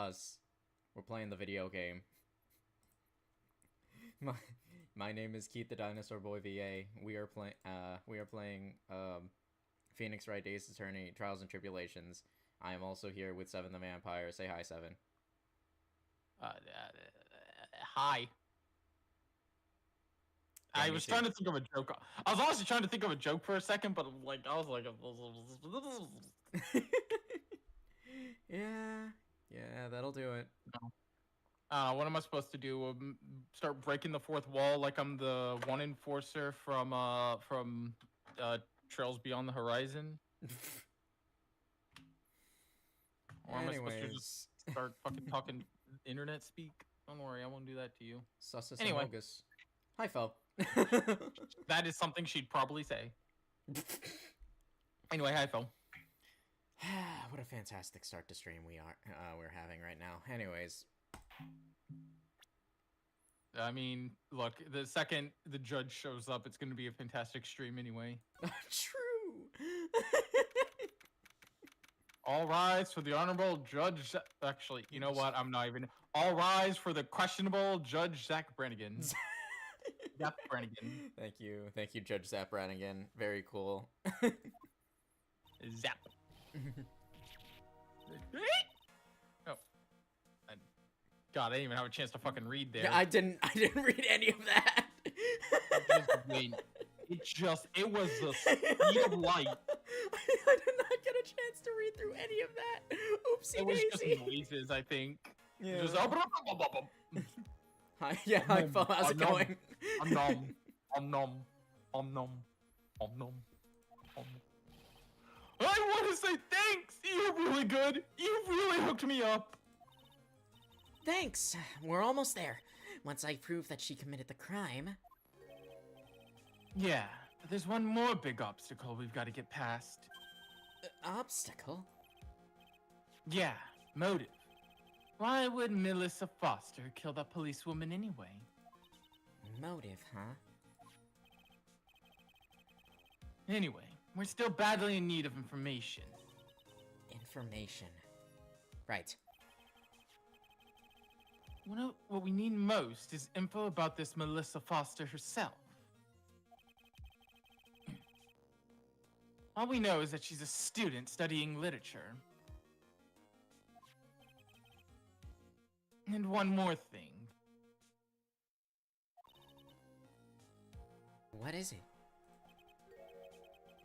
us. We're playing the video game. My name is Keith the Dinosaur Boy VA. We are playing Phoenix Wright Ace Attorney Trials and Tribulations. I am also here with Seven the Vampire. Say hi, Seven. Hi. Yeah, I me was too. trying to think of a joke. I was honestly trying to think of a joke for a second, but Yeah, that'll do it. what am I supposed to do? Start breaking the fourth wall like I'm the one enforcer from Trails Beyond the Horizon? Or am I supposed to Anyways, just start fucking talking internet speak? Don't worry, I won't do that to you. Sussus Anyway, Amogus. Hi, Fo. that is something she'd probably say. Anyway, hi, Phil. What a fantastic start to stream we're having right now. Anyways, I mean, look, the second the judge shows up, it's going to be a fantastic stream anyway. true. All rise for the honorable Judge. Actually, you know what? I'm not even. All rise for the questionable Judge Zach Brannigan. Zach Brannigan. Thank you, Judge Zap Brannigan. Very cool. Zap. Oh, God, I didn't even have a chance to fucking read there. Yeah, I didn't read any of that. Just wait. It was the speed of light. I did not get a chance to read through any of that. Oopsie It was daisy. just noises, I think. Yeah. Just Hi, yeah, hi, Fo. How's it going? I'm numb. I'm numb. I'm numb. I'm numb. I want to say thanks. You're really good. You really hooked me up. Thanks. We're almost there. Once I prove that she committed the crime. Yeah, but there's one more big obstacle we've got to get past. Obstacle? Yeah, motive. Why would Melissa Foster kill that policewoman anyway? Motive, huh? Anyway, we're still badly in need of information. Information. Right. What we need most is info about this Melissa Foster herself. All we know is that she's a student studying literature. And one more thing. What is it?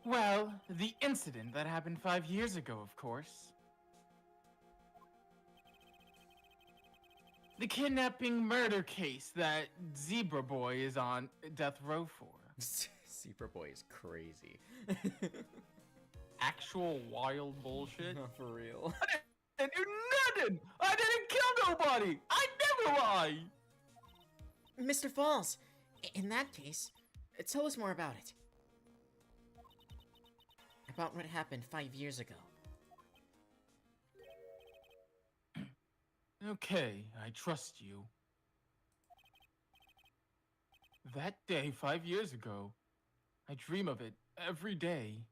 Well, the incident that happened 5 years ago, of course. The kidnapping murder case that Zebra Boy is on death row for. Zebra Boy is crazy. Actual wild bullshit. Not for real. I didn't do nothing! I didn't kill nobody! I never lie! Mr. Falls! In that case, tell us more about it. About what happened 5 years ago. Okay, I trust you. That day 5 years ago, I dream of it every day.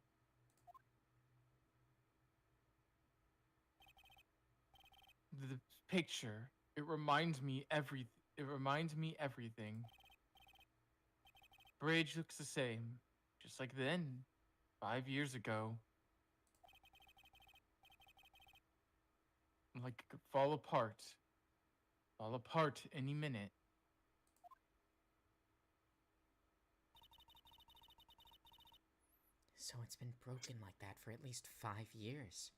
The picture, it reminds me everything. Bridge looks the same, just like then, 5 years ago. Like it could fall apart any minute. So it's been broken like that for at least 5 years.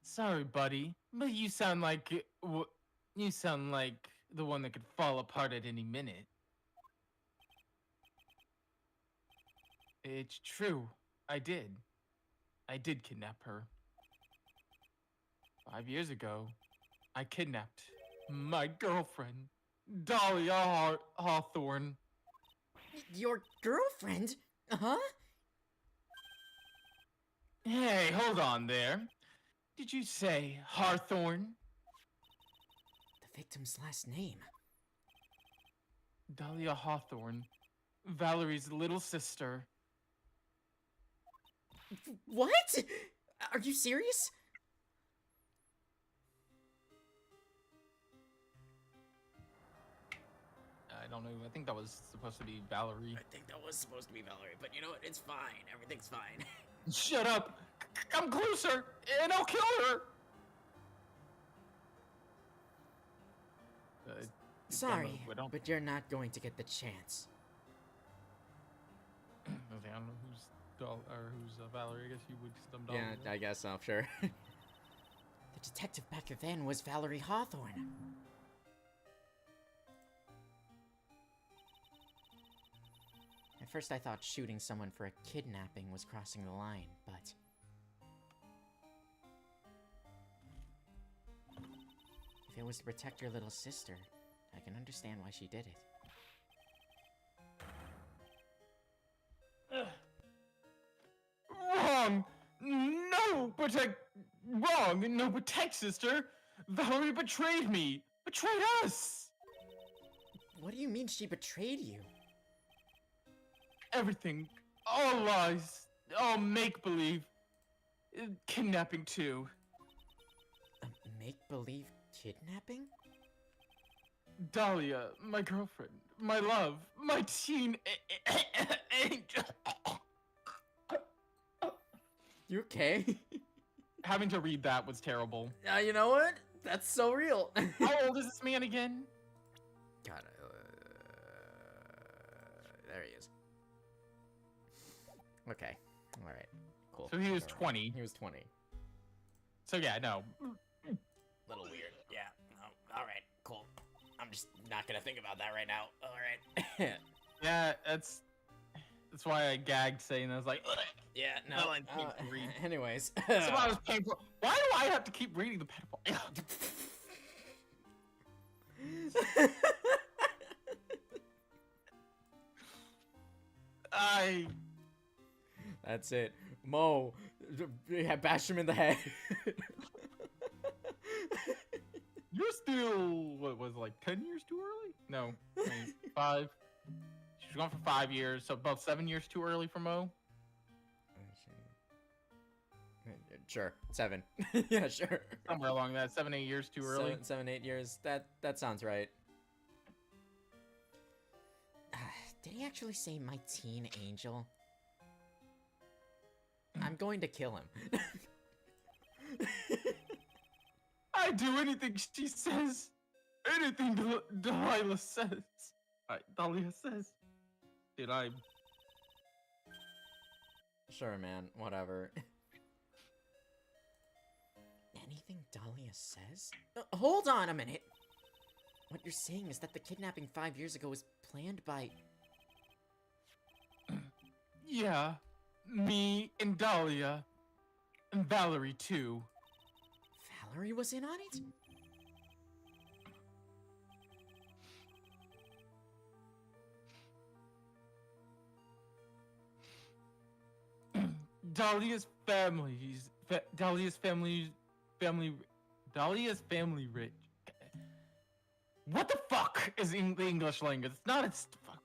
Sorry, buddy, but you sound like the one that could fall apart at any minute. It's true. I did kidnap her. 5 years ago, I kidnapped my girlfriend, Dahlia Hawthorne. Your girlfriend? Huh? Hey, hold on there. Did you say Hawthorne? The victim's last name. Dahlia Hawthorne, Valerie's little sister. What? Are you serious? I don't know. I think that was supposed to be Valerie. I think that was supposed to be Valerie, but you know what? It's fine. Everything's fine. Shut up! Come closer, and I'll kill her. Sorry, I don't. but you're not going to get the chance. I don't know who's Valerie. I guess you would some dog. Yeah, I guess so. Sure. The detective back then was Valerie Hawthorne. At first I thought shooting someone for a kidnapping was crossing the line, but... if it was to protect your little sister, I can understand why she did it. Wrong! No, wrong! No, protect, sister! Valerie betrayed me! Betrayed us! What do you mean she betrayed you? Everything. All lies. All make-believe. Kidnapping, too. A make-believe kidnapping? Dahlia, my girlfriend, my love, my teen angel. You okay? Having to read that was terrible. You know what? That's so real. How old is this man again? God, there he is. Okay. All right. Cool. So he was All right. 20. He was 20. So yeah, no. Little weird. Yeah. No. All right. Cool. I'm just not gonna think about that right now. All right. Yeah, that's why I gagged saying that. I was like, ugh. Yeah. No. That line's painful to read. Anyways. That's why I was paying for. Why do I have to keep reading the pedophile? That's it. Mo, bash him in the head. You're still, what was it, like 10 years too early? No, I mean, 5. She's gone for 5 years, so about 7 years too early for Mo. Sure, 7. Yeah, sure. Somewhere along that, 7, 8 years too early. 7, 8 years. That sounds right. Did he actually say my teen angel? I'm going to kill him. I do anything she says. Anything Dahlia says. Dahlia says. Dude, I'm... Sure, man. Whatever. Anything Dahlia says? Hold on a minute! What you're saying is that the kidnapping 5 years ago was planned by... Yeah. Me and Dahlia. And Valerie, too. Valerie was in on it? Dahlia's family rich. What the fuck is the English language? It's not. It's fuck.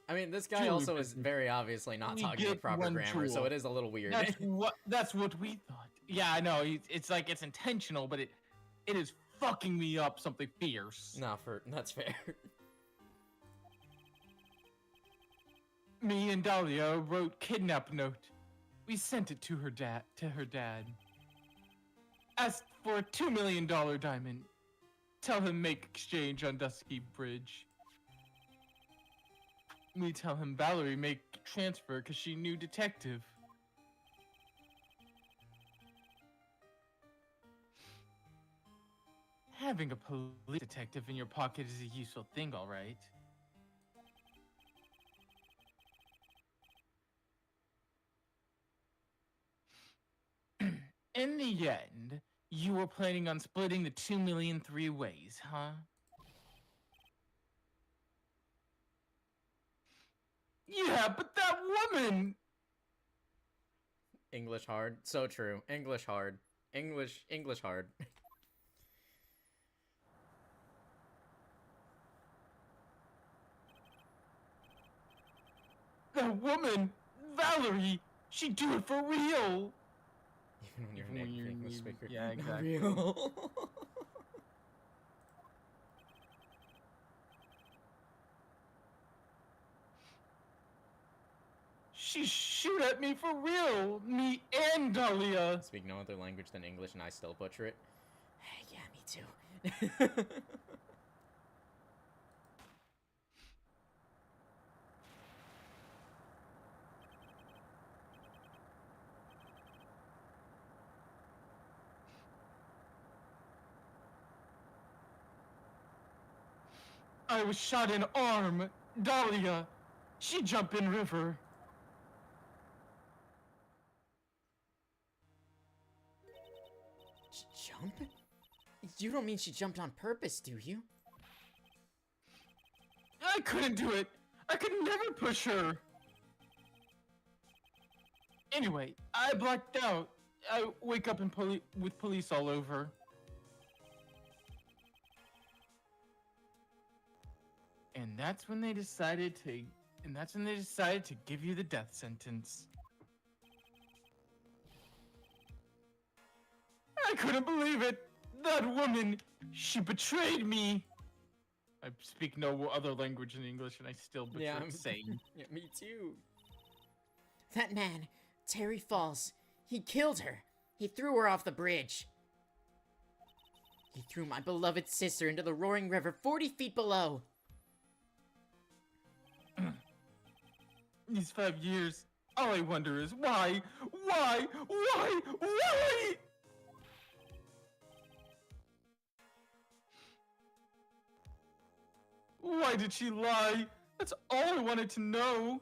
I mean, this guy Truly also is business. very obviously not We talking with get proper one grammar, so tool. it is a little weird. That's what we thought. Yeah, I know. It's like it's intentional, but it is fucking me up something fierce. No, that's fair. Me and Dahlia wrote kidnap note. We sent it to her dad. Asked for a $2 million diamond. Tell him make exchange on Dusky Bridge. We tell him Valerie make transfer because she knew detective. Having a police detective in your pocket is a useful thing, all right. In the end, you were planning on splitting the 2 million 3 ways, huh? Yeah, but that woman! English hard. So true. English hard. English hard. That woman, Valerie, She'd do it for real. Even when you're Even an when you're famous new- speaker. yeah, Not exactly. real. She shoot at me for real. Me and Dahlia. Speak no other language than English, and I still butcher it. Yeah, me too. I was shot in arm. Dahlia. She jump in river. Jump? You don't mean she jumped on purpose, do you? I couldn't do it. I could never push her. Anyway, I blacked out. I wake up in with police all over. And that's when they decided to give you the death sentence. I couldn't believe it. That woman, she betrayed me. I speak no other language in English, and I still butcher Yeah, it same. Yeah, me too. That man, Terry Falls, he killed her. He threw her off the bridge. He threw my beloved sister into the roaring river 40 feet below. These 5 years, all I wonder is why? Why did she lie? That's all I wanted to know.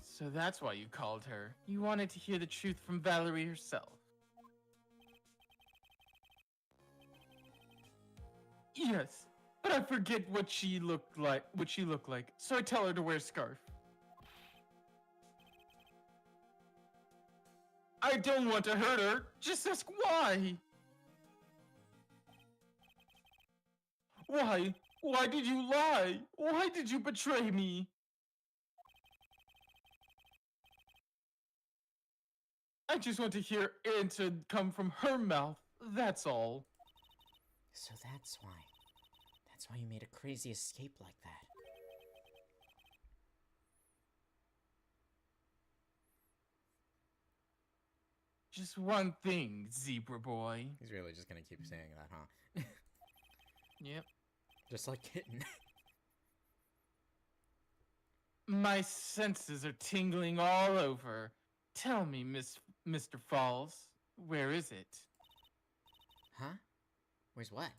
So that's why you called her. You wanted to hear the truth from Valerie herself. Yes, but I forget what she looked like. So I tell her to wear a scarf. I don't want to hurt her. Just ask why. Why? Why did you lie? Why did you betray me? I just want to hear an answer come from her mouth. That's all. So that's why. That's why you made a crazy escape like that. Just one thing, zebra boy. He's really just gonna keep saying that, huh? Yep. Just like Kitten. My senses are tingling all over. Tell me, Mr. Falls, where is it? Huh? Where's what?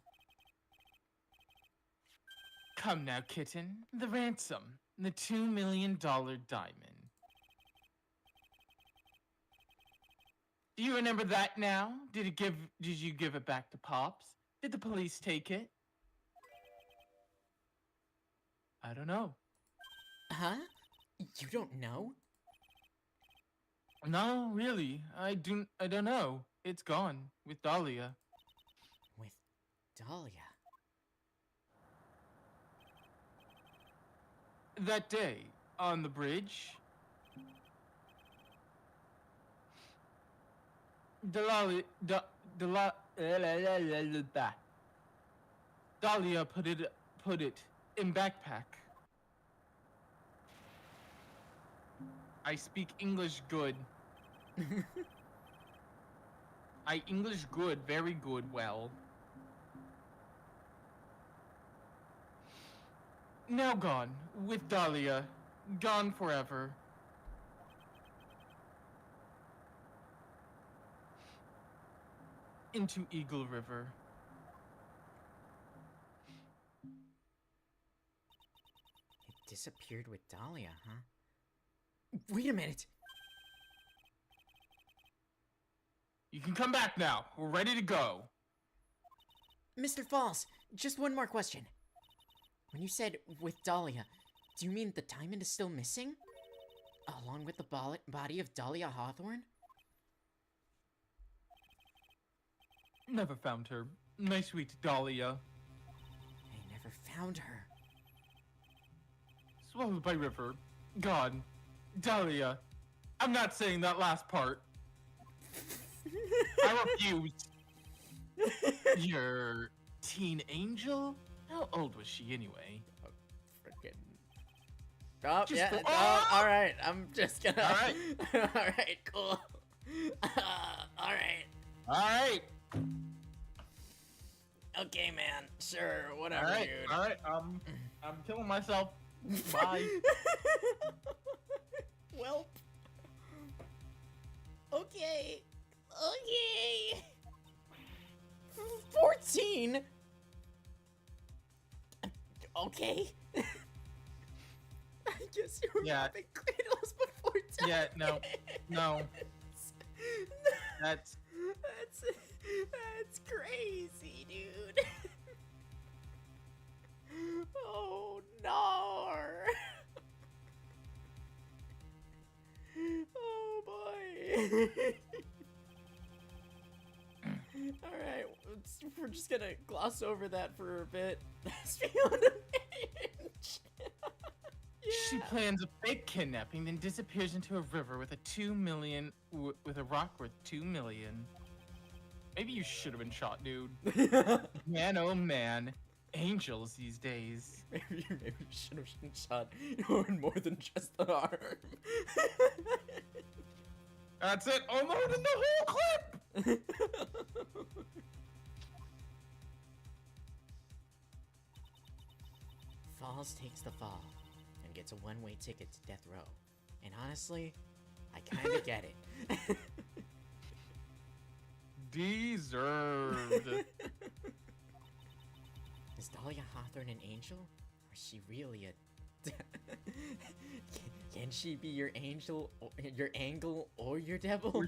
Come now, kitten. The ransom. The $2 million diamond. Do you remember that now? Did you give it back to Pops? Did the police take it? I don't know. Huh? You don't know? No, really. I don't know. It's gone with Dahlia. With Dahlia. That day on the bridge, Dahlia put it in backpack. I speak English good. I English good, very good, well. Now gone, with Dahlia. Gone forever. Into Eagle River. It disappeared with Dahlia, huh? Wait a minute! You can come back now. We're ready to go. Mr. Falls, just one more question. When you said with Dahlia, do you mean the diamond is still missing? Along with the body of Dahlia Hawthorne? Never found her. My sweet Dahlia. I never found her. swallowed by river. God, Dahlia, I'm not saying that last part. I refuse. Your teen angel? How old was she anyway? Freaking. Oh, Just yeah. for- Oh, all right. I'm just gonna. All right. All right. Cool. All right. Alright. Okay, man. Sure. Whatever, Alright. dude. Alright. I'm killing myself. Bye. Well. Okay. Okay. 14. Okay. I guess you were Yeah. having cradles before time. Yeah, no. No. That's That's crazy, dude. Oh no. Oh boy. Alright, we're just gonna gloss over that for a bit. Beyond an inch. She plans a fake kidnapping, then disappears into a river with a 2 million with a rock worth 2 million. Maybe you should have been shot, dude. Man, oh man, angels these days. Maybe you should have been shot more than just the arm. That's it. Oh, more than the whole clip. Falls takes the fall and gets a one-way ticket to death row. And honestly, I kinda get it. Deserved. Is Dahlia Hawthorne an angel? Or is she really a... Can she be your angel, or your angle, or your devil?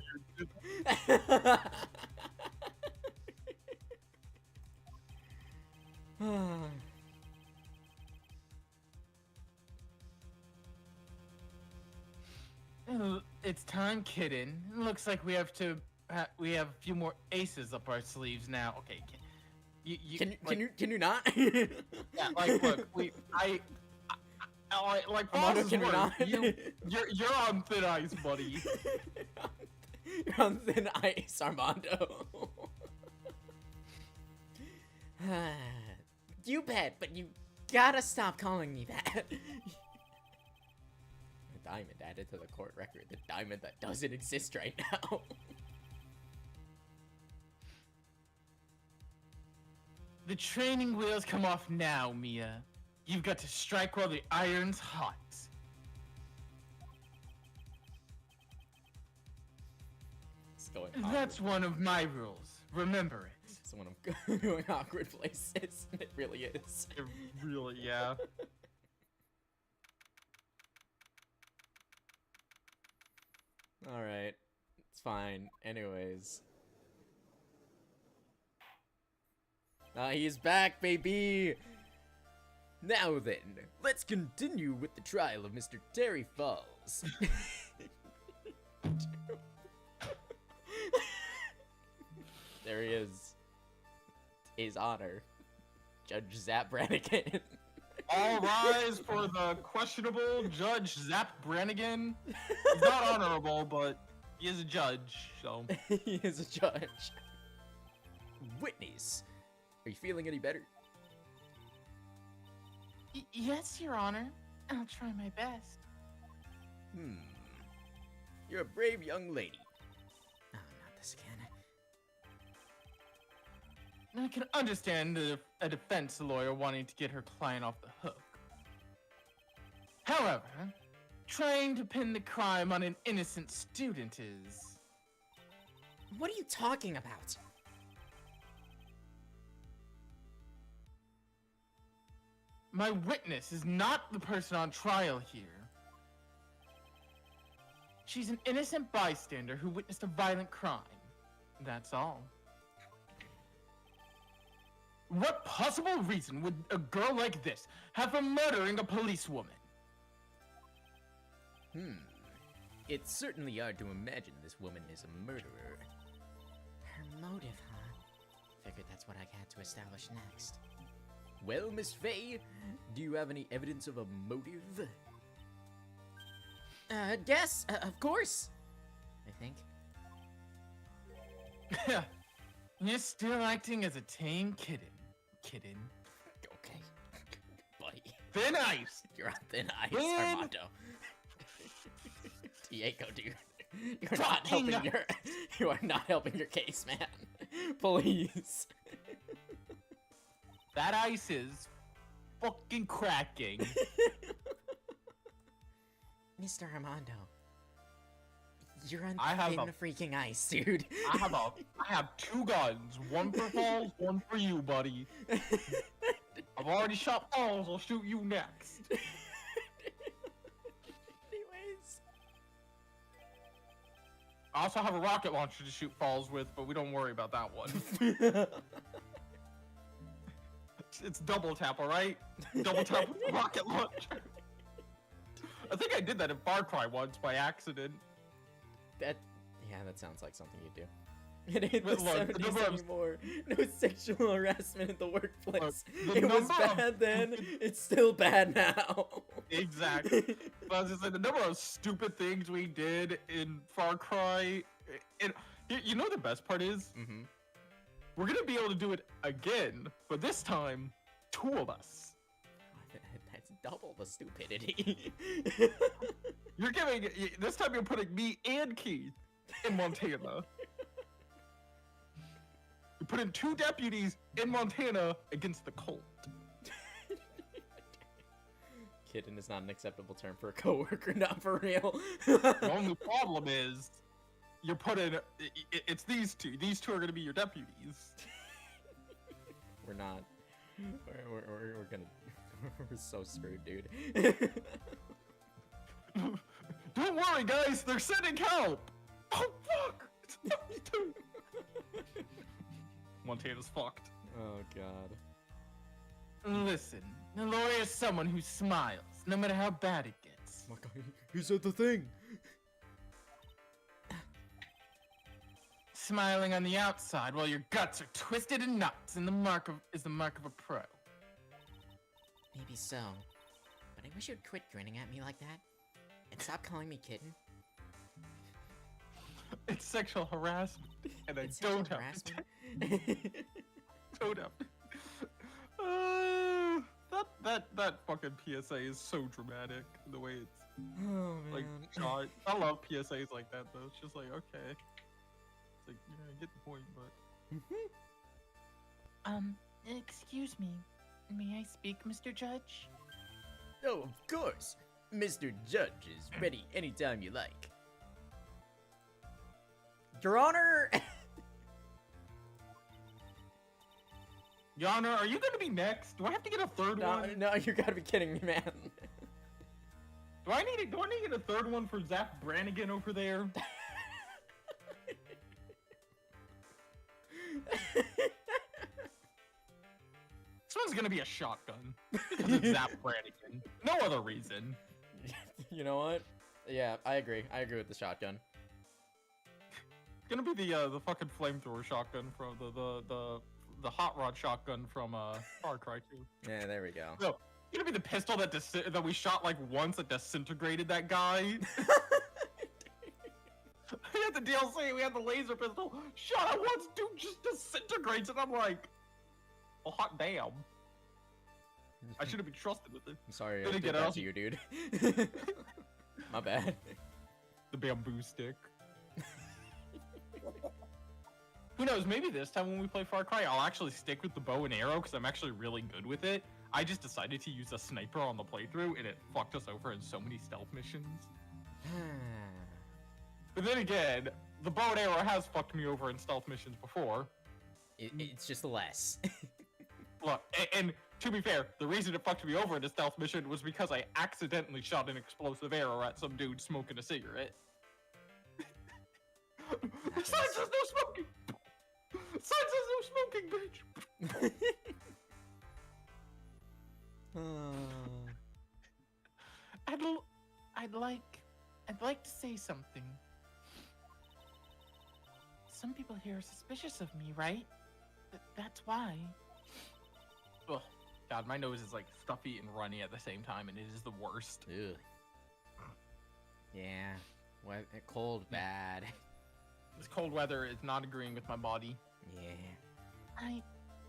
It's time, kitten. Looks like we have to. We have a few more aces up our sleeves now. Okay. Can you not? Yeah, like look, like Armando, Foss's can we words, not? you're on thin ice, buddy. You're on thin ice, Armando. You bet, but you gotta stop calling me that. The diamond added to the court record. The diamond that doesn't exist right now. The training wheels come off now, Mia. You've got to strike while the iron's hot. It's going That's one of my rules. Remember it. It's one of going awkward places. It really is. It really, yeah. Alright. It's fine. Anyways. He's back, baby! Now then, let's continue with the trial of Mr. Terry Falls. There he is. His honor, Judge Zap Brannigan. All rise for the questionable Judge Zap Brannigan. He's not honorable, but he is a judge, so. He is a judge. Witness, are you feeling any better? Yes, Your Honor. I'll try my best. You're a brave young lady. Oh, not this again. I can understand a defense lawyer wanting to get her client off the hook. However, trying to pin the crime on an innocent student is... What are you talking about? My witness is not the person on trial here. She's an innocent bystander who witnessed a violent crime. That's all. What possible reason would a girl like this have for murdering a policewoman? It's certainly hard to imagine this woman is a murderer. Her motive, huh? Figured that's what I had to establish next. Well, Miss Faye, do you have any evidence of a motive? Guess, of course. I think. You're still acting as a tame kitten. Kitten. Okay, buddy. Thin ice! You're on thin ice, Thin- Armando. Diego, dude. You are not helping your case, man. Please. That ice is fucking cracking. Mr. Armando. You're on I have thin freaking ice, dude. I have 2 guns. One for Falls, one for you, buddy. I've already shot Falls, I'll shoot you next. Anyways. I also have a rocket launcher to shoot Falls with, but we don't worry about that one. It's double tap, alright? Double tap with the rocket launcher. I think I did that in Far Cry once by accident. Yeah, that sounds like something you do. It ain't the But look, the 70s number of- anymore. No sexual harassment in the workplace. Look, the It was number of bad then, stupid- it's still bad now. Exactly. But I was just like, the number of stupid things we did in Far Cry. And you know the best part is? Mm-hmm. We're gonna be able to do it again, but this time, 2 of us. That's double the stupidity. You're giving, this time you're putting me and Keith in Montana. You're putting 2 deputies in Montana against the cult. Kitten is not an acceptable term for a coworker, not for real. The only problem is, you're putting, it's these 2. These 2 are gonna be your deputies. We're not. We're gonna. We're so screwed, dude. Don't worry, guys. They're sending help. Oh fuck! It's those 2. Montana's fucked. Oh god. Listen, a lawyer is someone who smiles, no matter how bad it gets. He said the thing. Smiling on the outside while your guts are twisted in knots is the mark of a pro. Maybe so. But I wish you'd quit grinning at me like that. And stop calling me kitten. It's sexual harassment, and I It's don't sexual have to. harassment. Don't have to. That fucking PSA is so dramatic. The way it's Oh like man. shot. I love PSAs like that though. It's just like okay. It's like yeah, I get the point, but. Excuse me. May I speak, Mr. Judge? Oh, of course. Mr. Judge is ready anytime you like. Your Honor. Your Honor, are you gonna be next? Do I have to get a third one? No, you gotta be kidding me, man. Do I need to get a third one for Zach Brannigan over there? This one's gonna be a shotgun. Because it's Zach Brannigan. No other reason. You know what? Yeah, I agree. I agree with the shotgun. It's gonna be the fucking flamethrower shotgun from the hot rod shotgun from Far Cry 2. Yeah, there we go. No, it's gonna be the pistol that we shot like once that disintegrated that guy. We had the DLC, we had the laser pistol. Shot it once, dude just disintegrates, and I'm like, oh hot damn. I should have been trusted with it. I'm sorry I Then did again, that also- to you, dude. My bad. The bamboo stick. Who knows, maybe this time when we play Far Cry, I'll actually stick with the bow and arrow because I'm actually really good with it. I just decided to use a sniper on the playthrough and it fucked us over in so many stealth missions. But then again, the bow and arrow has fucked me over in stealth missions before. It's just less. Look, and to be fair, the reason it fucked me over in a stealth mission was because I accidentally shot an explosive arrow at some dude smoking a cigarette. Sign says no smoking! Sign says no smoking, bitch! I'd like to say something. Some people here are suspicious of me, right? That's why. Ugh, God, my nose is like stuffy and runny at the same time, and it is the worst. Ugh. Yeah. Cold, bad. This cold weather is not agreeing with my body. Yeah. I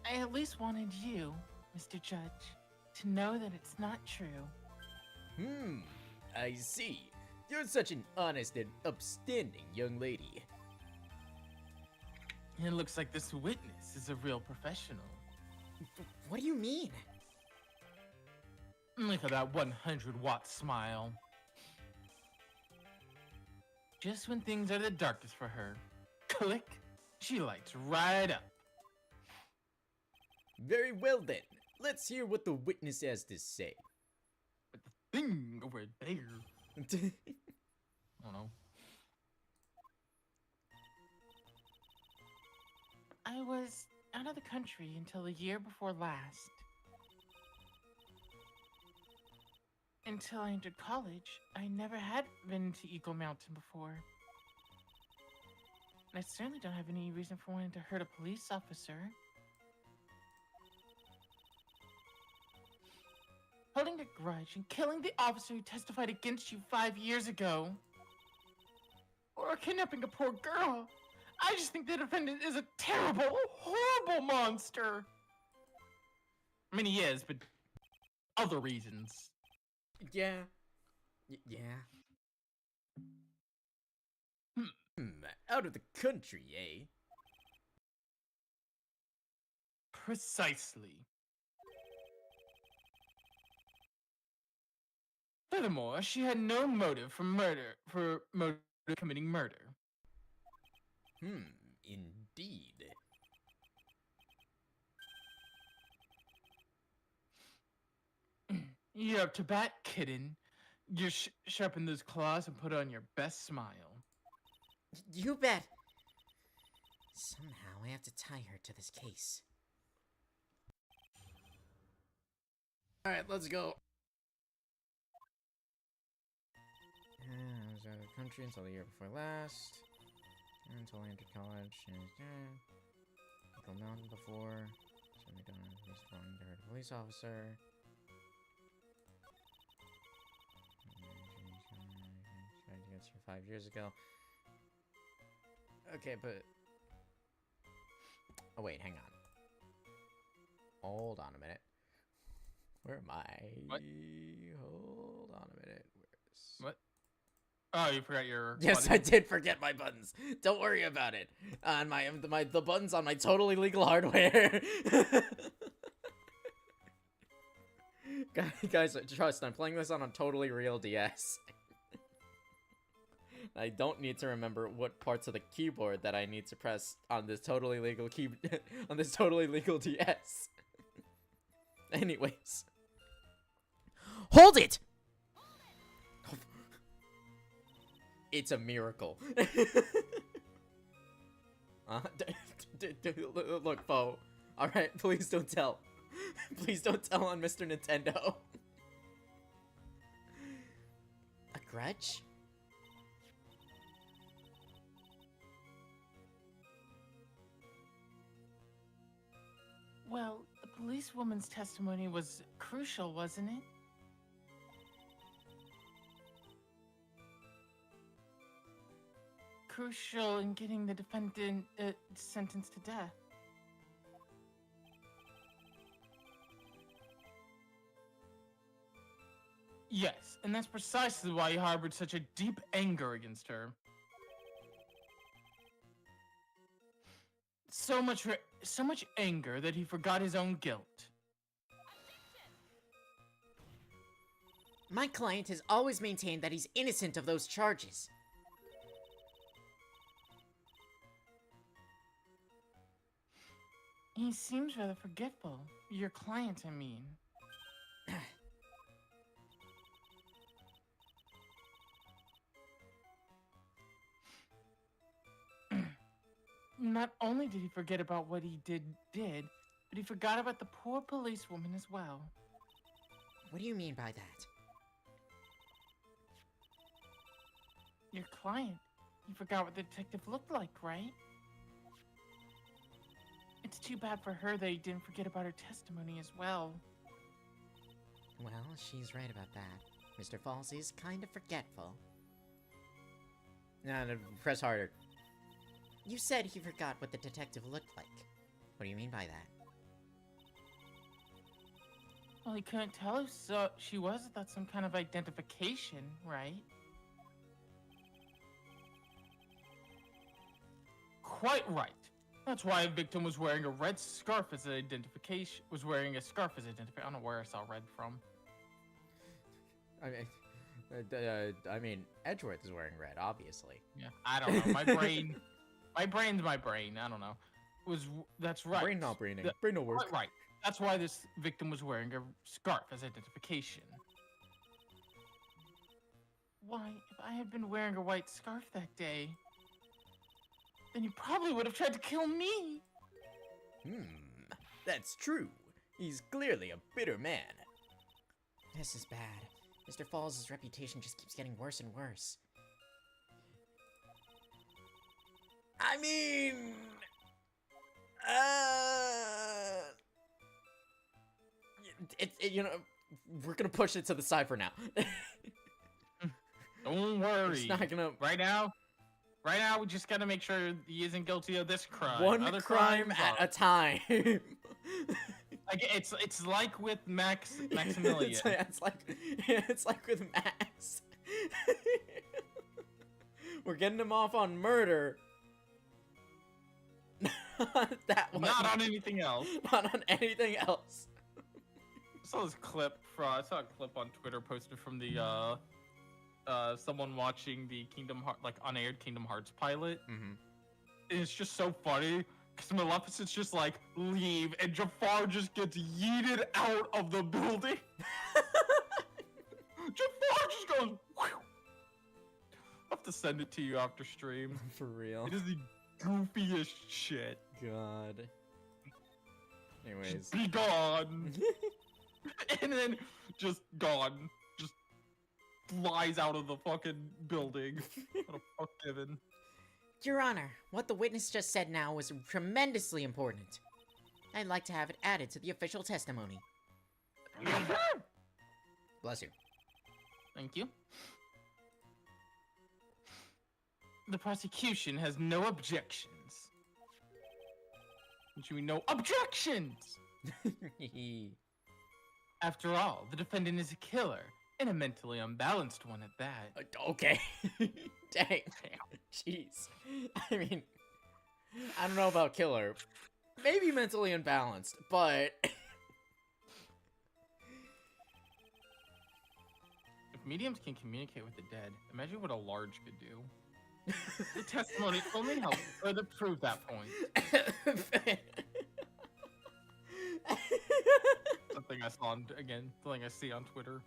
at least wanted you, Mr. Judge, to know that it's not true. I see. You're such an honest and upstanding young lady. It looks like this witness is a real professional. What do you mean? Look at that 100-watt smile. Just when things are the darkest for her, click, she lights right up. Very well then. Let's hear what the witness has to say. Thing over there. I don't know. I was out of the country until the year before last. Until I entered college, I never had been to Eagle Mountain before. And I certainly don't have any reason for wanting to hurt a police officer. Holding a grudge and killing the officer who testified against you 5 years ago. Or kidnapping a poor girl. I just think the defendant is a terrible, horrible monster. I mean, he is, but other reasons. Yeah. Yeah. Out of the country, eh? Precisely. Furthermore, she had no motive for committing murder. Indeed. You're up to bat, kitten. You sharpen those claws and put on your best smile. You bet. Somehow I have to tie her to this case. Alright, let's go. I was out of the country until the year before last. Until I entered college. Eagle Mountain before. Certainly don't have to respond to hurt a police officer. Tried to get you 5 years ago. Okay, but... Oh, wait, hang on. Hold on a minute. Where am I? What? Hold on a minute. Where's... What? Oh, you forgot your. Yes, I did forget my buttons. Don't worry about it. On the buttons on my totally legal hardware. Guys, trust, I'm playing this on a totally real DS. I don't need to remember what parts of the keyboard that I need to press on this totally legal on this totally legal DS. Anyways. Hold it! It's a miracle. Look, Bo. Alright, please don't tell. Please don't tell on Mr. Nintendo. A grudge? Well, the policewoman's testimony was crucial, wasn't it? Crucial in getting the defendant sentenced to death. Yes, and that's precisely why he harbored such a deep anger against her. So much anger that he forgot his own guilt. My client has always maintained that he's innocent of those charges. He seems rather forgetful. Your client, I mean. Not only did he forget about what he did, but he forgot about the poor policewoman as well. What do you mean by that? Your client. You forgot what the detective looked like, right? It's too bad for her that he didn't forget about her testimony as well. Well, she's right about that. Mr. Falls is kind of forgetful. No, press harder. You said he forgot what the detective looked like. What do you mean by that? Well, he couldn't tell who she was without some kind of identification, right? Quite right. That's why a victim was wearing a red scarf as an identification. Was wearing a scarf as identification. I don't know where I saw red from. I mean, Edgeworth is wearing red, obviously. Yeah, I don't know. My brain, my brain's my brain. I don't know. That's right. Brain not braining. Brain no work. Quite right. That's why this victim was wearing a scarf as identification. Why, if I had been wearing a white scarf that day, then he probably would have tried to kill me. That's true. He's clearly a bitter man. This is bad. Mr. Falls' reputation just keeps getting worse and worse. I mean... you know, we're gonna push it to the side for now. Don't worry. It's not gonna... Right now, we just gotta make sure he isn't guilty of this crime. One Other crime crimes at are- a time. Like, it's like with Maximilian. it's like with Max. We're getting him off on murder. That one. Not on anything else. Not on anything else. I saw this clip I saw a clip on Twitter posted from the someone watching the unaired Kingdom Hearts pilot. Mm-hmm. And it's just so funny because Maleficent's just like leave, and Jafar just gets yeeted out of the building. Jafar just goes. Whew. I'll have to send it to you after stream. For real. It is the goofiest shit. God. Anyways. Just be gone. And then just gone. Just flies out of the fucking building. What a fuck given. Your Honor, what the witness just said now was tremendously important. I'd like to have it added to the official testimony. Bless you. Thank you. The prosecution has no objections. What do you mean no objections? After all, the defendant is a killer, and a mentally unbalanced one at that. Okay. Dang. Jeez. I mean, I don't know about killer. Maybe mentally unbalanced, but... If mediums can communicate with the dead, imagine what a large could do. The testimony only helps further prove that point. Something I saw something I see on Twitter.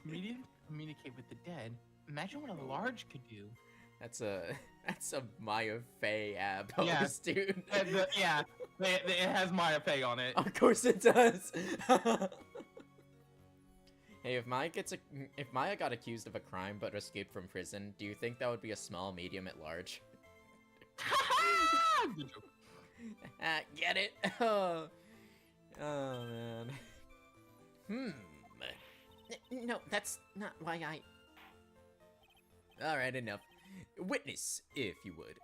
Mediums communicate with the dead. Imagine what a large could do. That's a Maya Fey post, Yeah. dude. It has Maya Fey on it. Of course it does. Hey, if Maya got accused of a crime but escaped from prison, do you think that would be a small, medium, at large? Good joke. Get it? Oh, man. No, that's not why I... Alright, enough. Witness, if you would.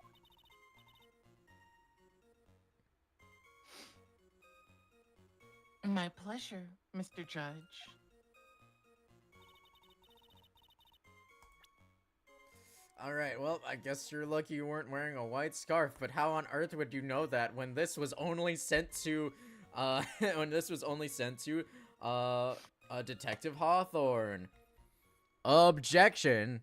My pleasure, Mr. Judge. Alright, well, I guess you're lucky you weren't wearing a white scarf, but how on earth would you know that when this was only sent to, Detective Hawthorne? Objection.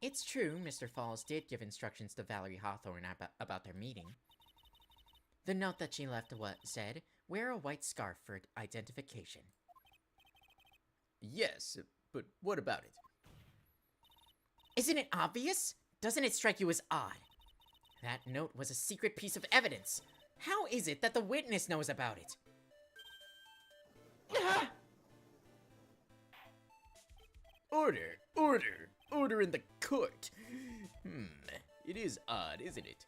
It's true, Mr. Falls did give instructions to Valerie Hawthorne about their meeting. The note that she left said, wear a white scarf for identification. Yes, but what about it? Isn't it obvious? Doesn't it strike you as odd? That note was a secret piece of evidence. How is it that the witness knows about it? Order! Order! Order in the court! It is odd, isn't it?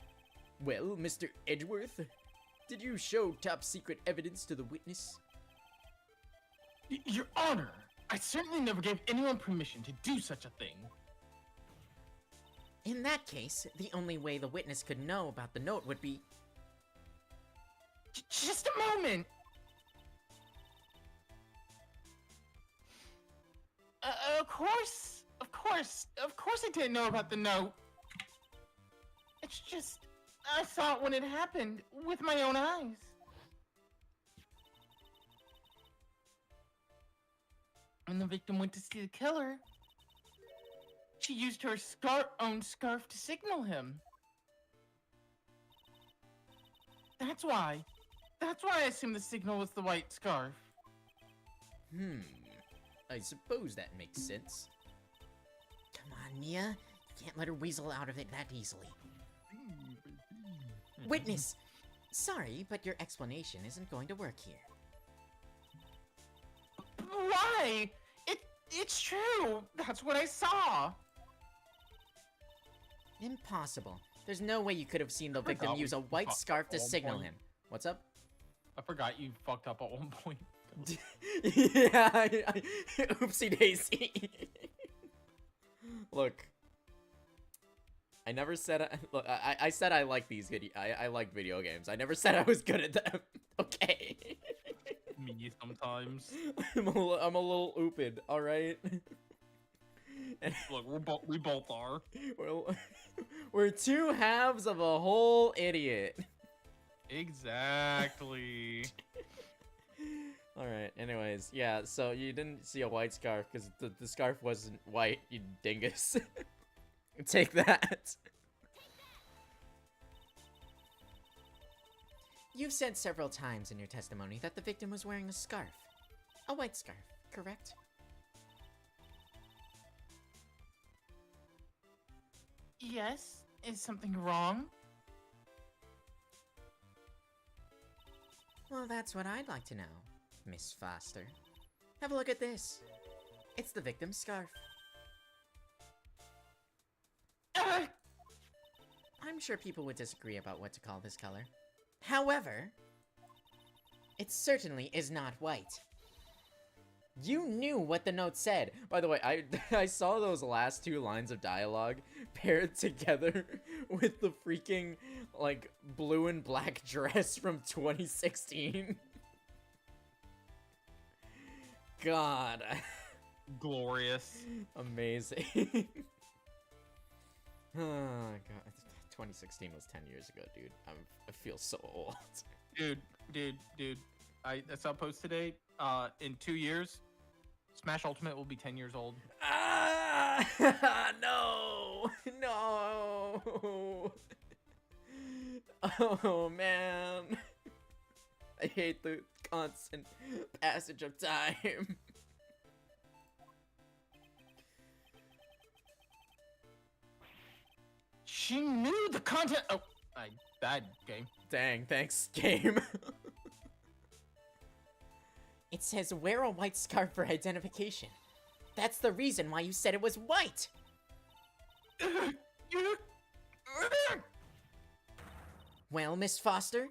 Well, Mr. Edgeworth, Did you show top secret evidence to the witness? Your Honor, I certainly never gave anyone permission to do such a thing. In that case, the only way the witness could know about the note would be... Just a moment! Of course I didn't know about the note. It's just, I saw it when it happened, with my own eyes. When the victim went to see the killer, she used her own scarf to signal him. That's why I assumed the signal was the white scarf. I suppose that makes sense. Come on, Mia. You can't let her weasel out of it that easily. Witness! Sorry, but your explanation isn't going to work here. Why? It's true. That's what I saw. Impossible. There's no way you could have seen the victim forgot use a we white fucked scarf up to at one signal point. him. What's up? I forgot you fucked up at one point. Yeah, oopsie daisy. Look, I never said look. I said I like these video. I like video games. I never said I was good at them. Okay. Me sometimes. I'm a little ooped. All right. And Look, we both are. we're two halves of a whole idiot. Exactly. All right. Anyways, yeah. So you didn't see a white scarf because the scarf wasn't white. You dingus. Take that. You've said several times in your testimony that the victim was wearing a scarf. A white scarf, correct? Yes? Is something wrong? Well, that's what I'd like to know, Miss Foster. Have a look at this. It's the victim's scarf. I'm sure people would disagree about what to call this color. However, it certainly is not white. You knew what the note said. By the way, I saw those last two lines of dialogue paired together with the freaking like blue and black dress from 2016. God. Glorious. Amazing. Oh god. 2016 was 10 years ago, dude. I feel so old. Dude. I saw a post today. In 2 years, Smash Ultimate will be 10 years old. Ah! No! Oh man. I hate the constant passage of time. She knew the content. Oh, bad game. Dang, thanks, game. It says wear a white scarf for identification. That's the reason why you said it was white. Well, Miss Foster?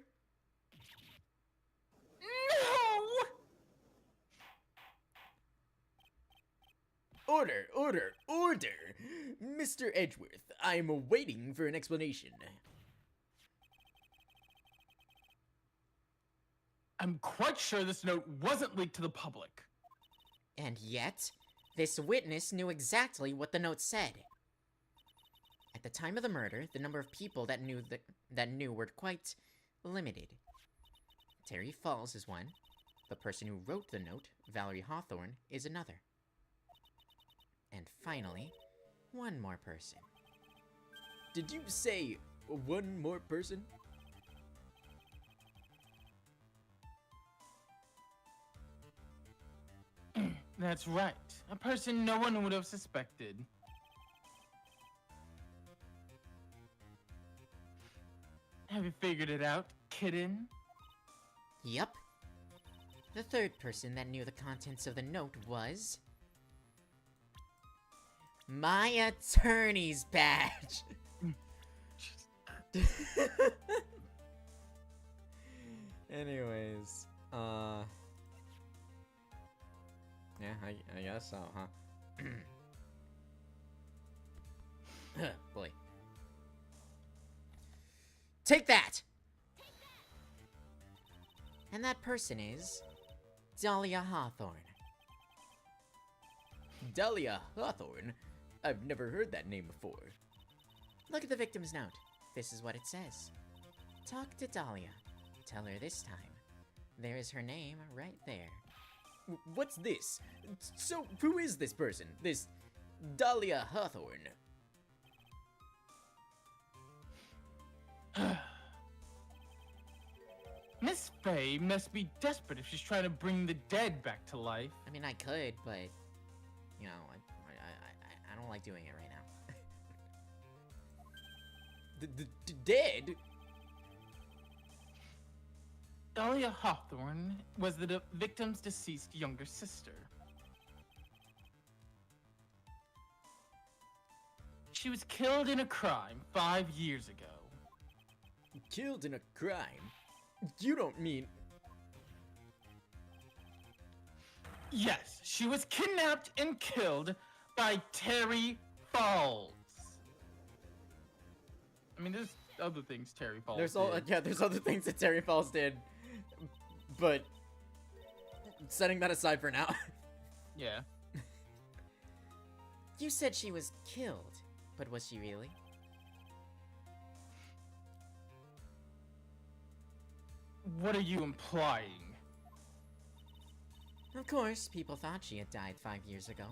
No! Order! Mr. Edgeworth, I'm waiting for an explanation. I'm quite sure this note wasn't leaked to the public. And yet, this witness knew exactly what the note said. At the time of the murder, the number of people that knew were quite limited. Terry Falls is one. The person who wrote the note, Valerie Hawthorne, is another. And finally, one more person. Did you say one more person? That's right. A person no one would have suspected. Have you figured it out, kitten? Yup. The third person that knew the contents of the note was... my attorney's badge! Anyways, yeah, I guess so, huh? Boy. Take that! And that person is Dahlia Hawthorne. Dahlia Hawthorne? I've never heard that name before. Look at the victim's note. This is what it says. Talk to Dahlia. Tell her this time. There is her name right there. What's this? So, who is this person? This Dahlia Hawthorne? Miss Faye must be desperate if she's trying to bring the dead back to life. I mean, I could, but you know, I don't like doing it right now. The dead? Dahlia Hawthorne was the victim's deceased younger sister. She was killed in a crime 5 years ago. Killed in a crime? You don't mean... Yes, she was kidnapped and killed by Terry Falls. I mean, there's other things Terry Falls There's did. there's other things that Terry Falls did, but setting that aside for now. Yeah. You said she was killed, but was she really? What are you implying? Of course, people thought she had died 5 years ago,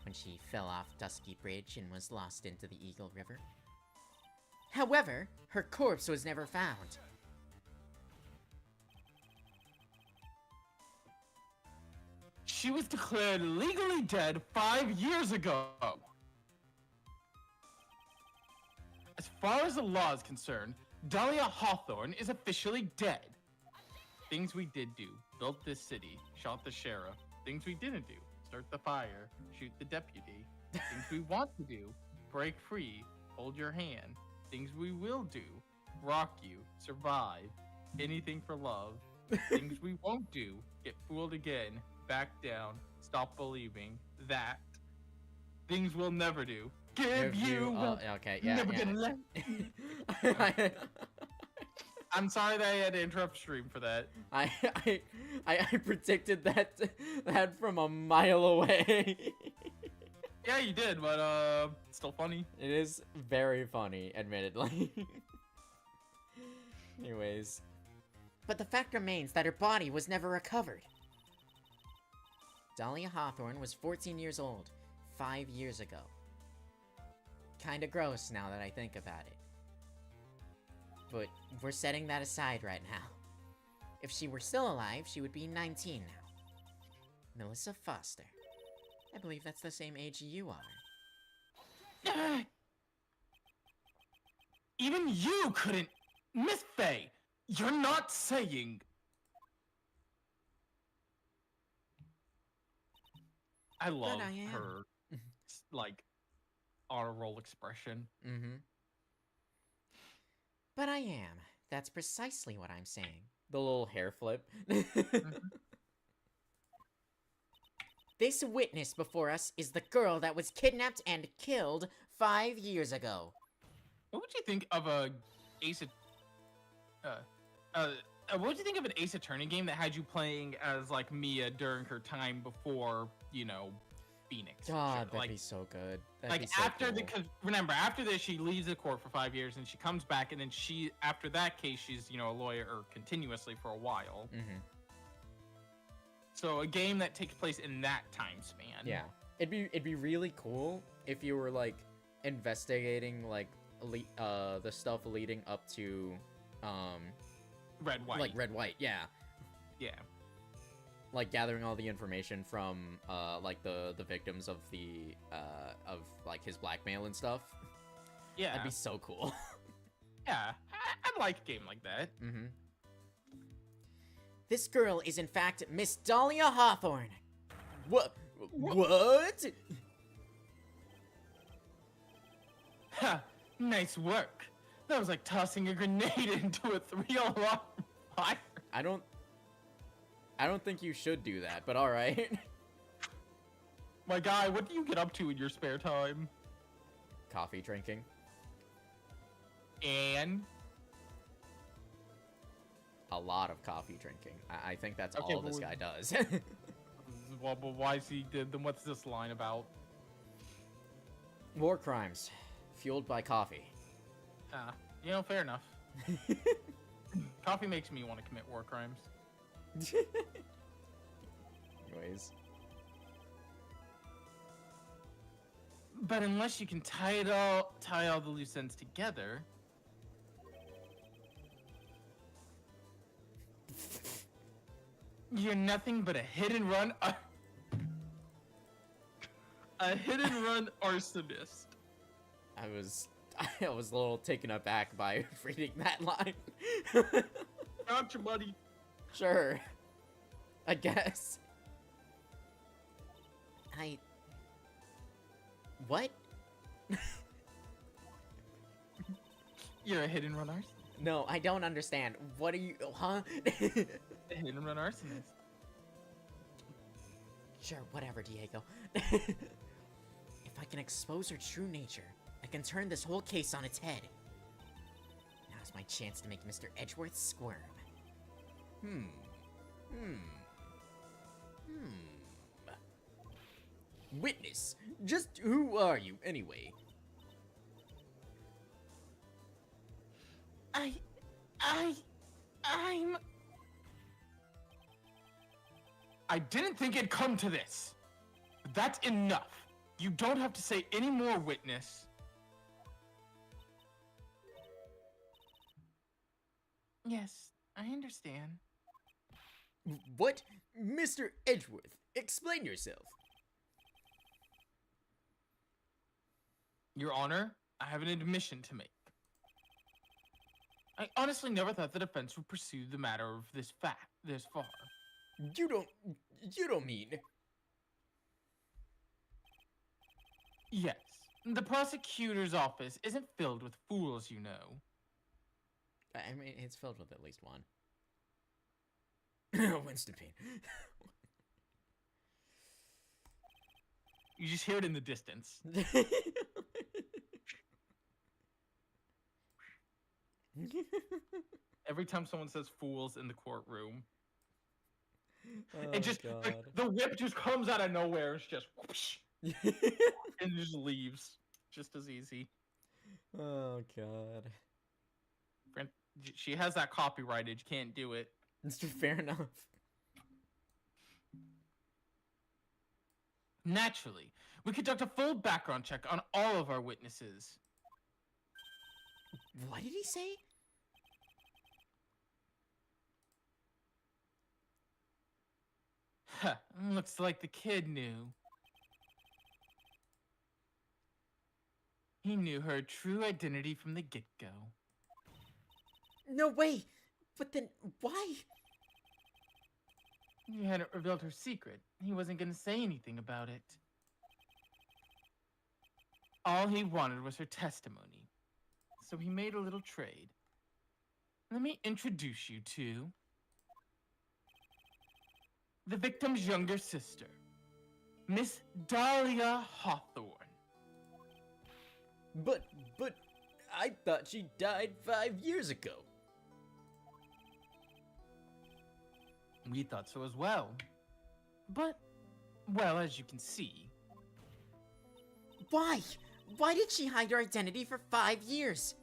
when she fell off Dusky Bridge and was lost into the Eagle River. However, her corpse was never found. She was declared legally dead 5 years ago. As far as the law is concerned, Dahlia Hawthorne is officially dead. Things we did do: built this city, shot the sheriff. Things we didn't do: start the fire, shoot the deputy. Things we want to do: break free, hold your hand. Things we will do: rock you, survive, anything for love. Things we won't do: get fooled again, back down, stop believing. That. Things we'll never do: give you up, okay, yeah, never yeah. gonna let. I'm sorry that I had to interrupt stream for that. I predicted that from a mile away. Yeah, you did, but it's still funny. It is very funny, admittedly. Anyways, But the fact remains that her body was never recovered. Dahlia Hawthorne was 14 years old, 5 years ago. Kinda gross now that I think about it. But we're setting that aside right now. If she were still alive, she would be 19 now. Melissa Foster. I believe that's the same age you are. Even you couldn't, Miss Faye. You're not saying. I love I am. her, like, honor roll expression. mm-hmm. But I am. That's precisely what I'm saying. The little hair flip. This witness before us is the girl that was kidnapped and killed 5 years ago. What would you think of a Ace? What would you think of an Ace Attorney game that had you playing as like Mia during her time before, you know, Phoenix? God, that'd like, be so good. That'd like be so after cool. the, cause remember, after this, she leaves the court for 5 years, and she comes back, and then after that case, she's, you know, a lawyer continuously for a while. Mm-hmm. So a game that takes place in that time span. Yeah, it'd be really cool if you were like investigating like the stuff leading up to Red White. like Red White, yeah. Yeah. Like gathering all the information from like the victims of the of like his blackmail and stuff. Yeah. That'd be so cool. Yeah. I'd like a game like that. Mm-hmm. This girl is in fact Miss Dahlia Hawthorne. What? What? Ha! Nice work. That was like tossing a grenade into a 3 alarm fire. I don't think you should do that, but alright. My guy, what do you get up to in your spare time? Coffee drinking. And A lot of coffee drinking. I think that's Okay, all but this we- guy does. well, but why is he? Then what's this line about? War crimes. Fueled by coffee. Fair enough. Coffee makes me want to commit war crimes. Anyways. But unless you can tie all the loose ends together. You're nothing but a hit and run. A hit and run arsonist. I was a little taken aback by reading that line. Got your money. Sure. I guess. What? You're a hit and run arsonist. No, I don't understand. What are you, huh? A hit and run arsonist. Sure, whatever, Diego. If I can expose her true nature, I can turn this whole case on its head. Now's my chance to make Mr. Edgeworth squirm. Witness, just who are you anyway? I'm... I didn't think it'd come to this. But that's enough. You don't have to say any more, witness. Yes, I understand. What? Mr. Edgeworth, explain yourself. Your Honor, I have an admission to make. I honestly never thought the defense would pursue the matter of this far. You don't mean... Yes, the prosecutor's office isn't filled with fools, you know. I mean, it's filled with at least one. Winston Payne. You just hear it in the distance. Every time someone says fools in the courtroom. Oh, It just, like, the whip just comes out of nowhere. It's just whoosh, and just leaves. Just as easy. Oh, God. She has that copyrighted. You can't do it. Fair enough. Naturally, we conduct a full background check on all of our witnesses. What did he say? Huh, looks like the kid knew. He knew her true identity from the get-go. No way! But then, why? He hadn't revealed her secret. He wasn't gonna say anything about it. All he wanted was her testimony. So he made a little trade. Let me introduce you to the victim's younger sister, Miss Dahlia Hawthorne. But, I thought she died 5 years ago. We thought so as well. But, well, as you can see, Why? Why did she hide her identity for 5 years?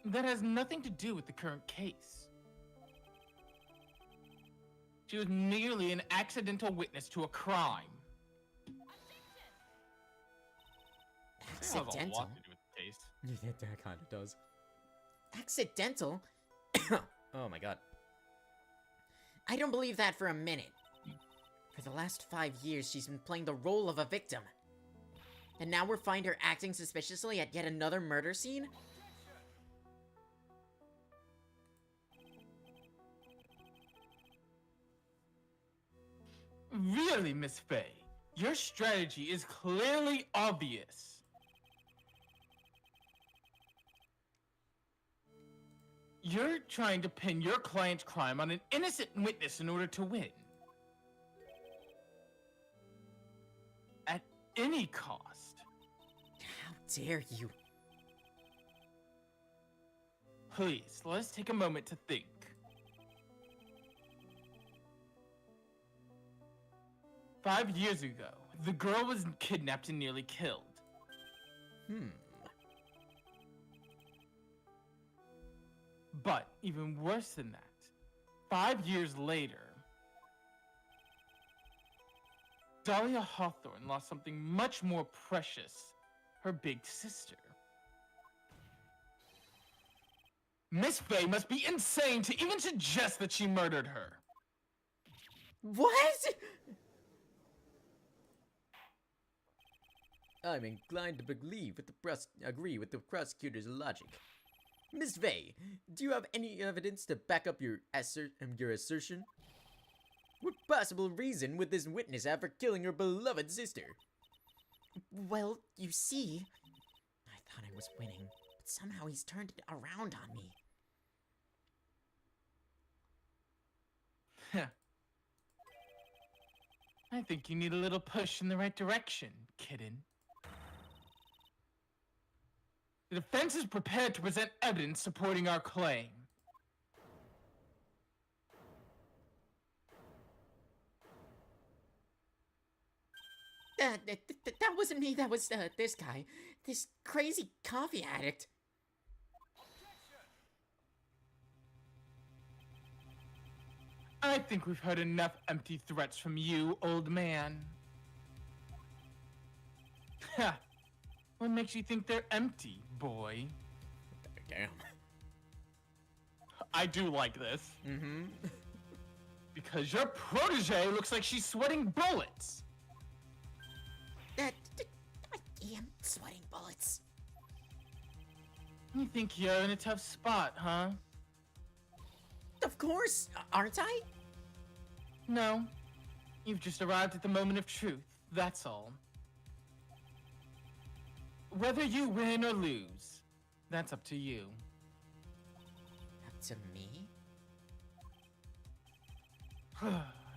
that has nothing to do with the current case. She was merely an accidental witness to a crime. That has a lot Accidental? to do with the case. That kind of does. Accidental? Oh my god. I don't believe that for a minute. For the last 5 years, she's been playing the role of a victim. And now we're find her acting suspiciously at yet another murder scene? Really, Miss Faye, your strategy is clearly obvious. You're trying to pin your client's crime on an innocent witness in order to win. At any cost. How dare you? Please, let's take a moment to think. Five years ago, the girl was kidnapped and nearly killed. But even worse than that, 5 years later, Dahlia Hawthorne lost something much more precious, her big sister. Miss Faye must be insane to even suggest that she murdered her. What? I'm inclined to believe with agree with the prosecutor's logic. Miss Vey, do you have any evidence to back up your assertion? What possible reason would this witness have for killing her beloved sister? Well, you see, I thought I was winning, but somehow he's turned it around on me. I think you need a little push in the right direction, kitten. The defense is prepared to present evidence supporting our claim. That wasn't me, that was, this guy. This crazy coffee addict. I think we've heard enough empty threats from you, old man. Ha! What makes you think they're empty, boy? Damn. I do like this. Mm-hmm. Because your protege looks like she's sweating bullets. I am sweating bullets. You think you're in a tough spot, huh? Of course, aren't I? No. You've just arrived at the moment of truth, that's all. Whether you win or lose, that's up to you. Up to me?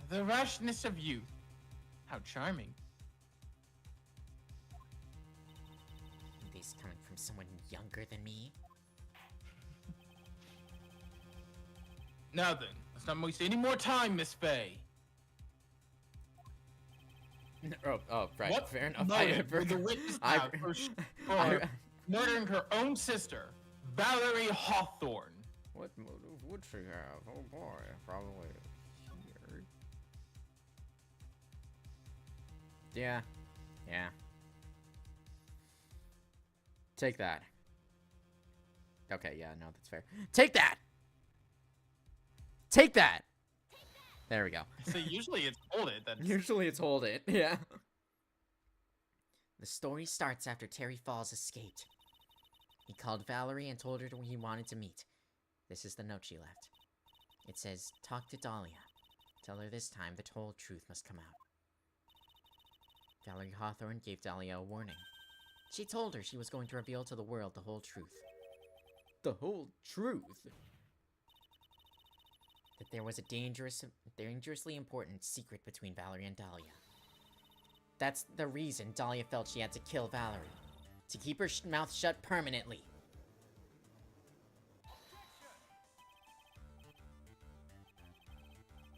The rashness of youth. How charming. This coming from someone younger than me? Now then, let's not waste any more time, Miss Faye. Oh, right. What Fair enough. motive would the witness have for murdering her own sister, Valerie Hawthorne? What motive would she have? Oh boy, probably here. Yeah. Take that. Okay, yeah, no, that's fair. Take that! Take that! There we go. So usually it's hold it. That's... Usually it's hold it, yeah. The story starts after Terry Falls escaped. He called Valerie and told her he wanted to meet. This is the note she left. It says, "Talk to Dahlia. Tell her this time the whole truth must come out." Valerie Hawthorne gave Dahlia a warning. She told her she was going to reveal to the world the whole truth. The whole truth? That there was a dangerously important secret between Valerie and Dahlia. That's the reason Dahlia felt she had to kill Valerie. To keep her mouth shut permanently.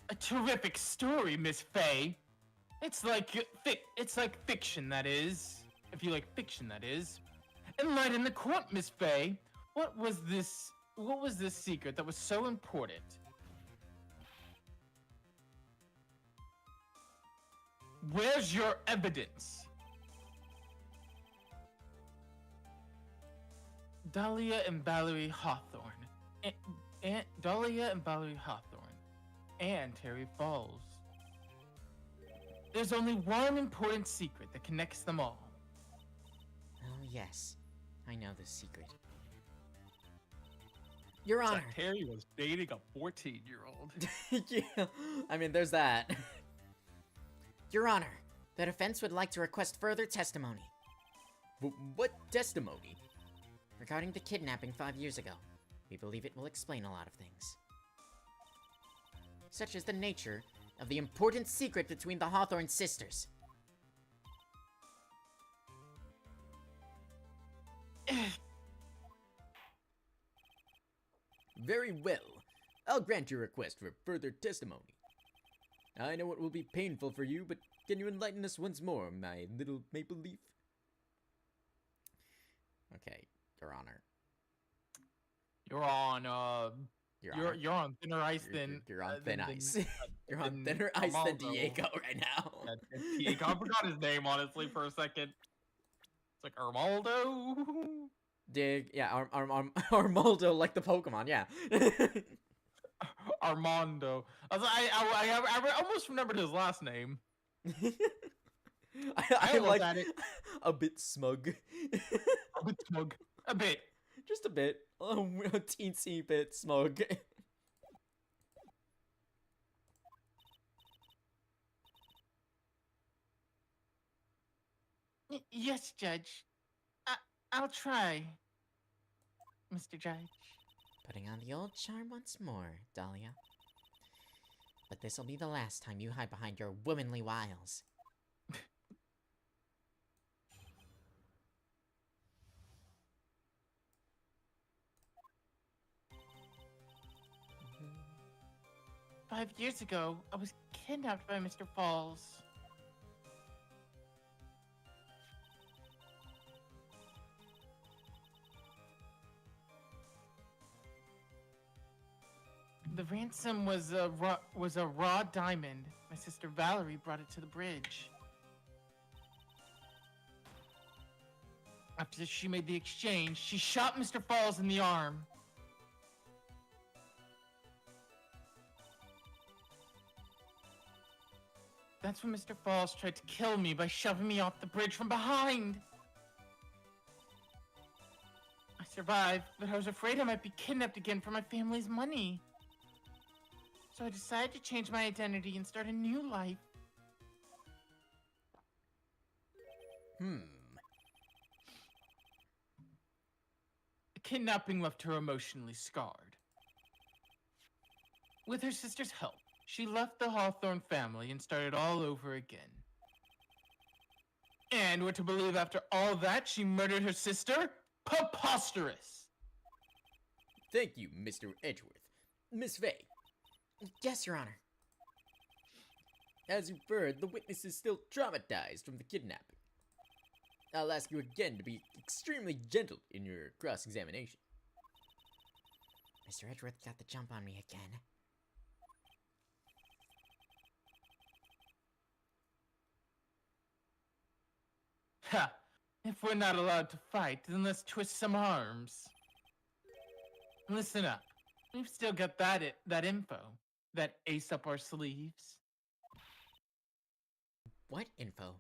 A terrific story, Miss Faye. It's like fiction, that is. If you like fiction, that is. Enlighten the court, Miss Faye. What was this secret that was so important? Where's your evidence? Dahlia and Valerie Hawthorne. Dahlia and Valerie Hawthorne. And Terry Falls. There's only one important secret that connects them all. Oh, yes. I know this secret. Your Honor. Terry was dating a 14-year-old. Yeah, I mean, there's that. Your Honor, the defense would like to request further testimony. What testimony? Regarding the kidnapping 5 years ago. We believe it will explain a lot of things. Such as the nature of the important secret between the Hawthorne sisters. Very well. I'll grant your request for further testimony. I know it will be painful for you, but can you enlighten us once more, my little maple leaf? Okay, Your Honor. You're on, Your Honor. you're on thinner ice than... You're on thin ice. You're on than thinner ice than Armando. Diego right now. Diego, I forgot his name, honestly, for a second. It's like Armaldo? Armaldo, like the Pokemon, yeah. Armando. I almost remembered his last name. I almost like had it. a bit smug. A bit smug. A bit. Just a bit. A teensy bit smug. Yes, Judge. I'll try, Mr. Judge. Putting on the old charm once more, Dahlia. But this'll be the last time you hide behind your womanly wiles. 5 years ago, I was kidnapped by Mr. Falls. The ransom was a raw diamond. My sister Valerie brought it to the bridge. After she made the exchange, she shot Mr. Falls in the arm. That's when Mr. Falls tried to kill me by shoving me off the bridge from behind. I survived, but I was afraid I might be kidnapped again for my family's money. So I decided to change my identity and start a new life. Hmm. The kidnapping left her emotionally scarred. With her sister's help, she left the Hawthorne family and started all over again. And we're to believe after all that, she murdered her sister? Preposterous! Thank you, Mr. Edgeworth. Miss Faye, Yes, Your Honor. as you've heard, the witness is still traumatized from the kidnapping. I'll ask you again to be extremely gentle in your cross-examination. Mr. Edgeworth got the jump on me again. Ha! If we're not allowed to fight, then let's twist some arms. Listen up. We've still got that info. That ace up our sleeves. What info?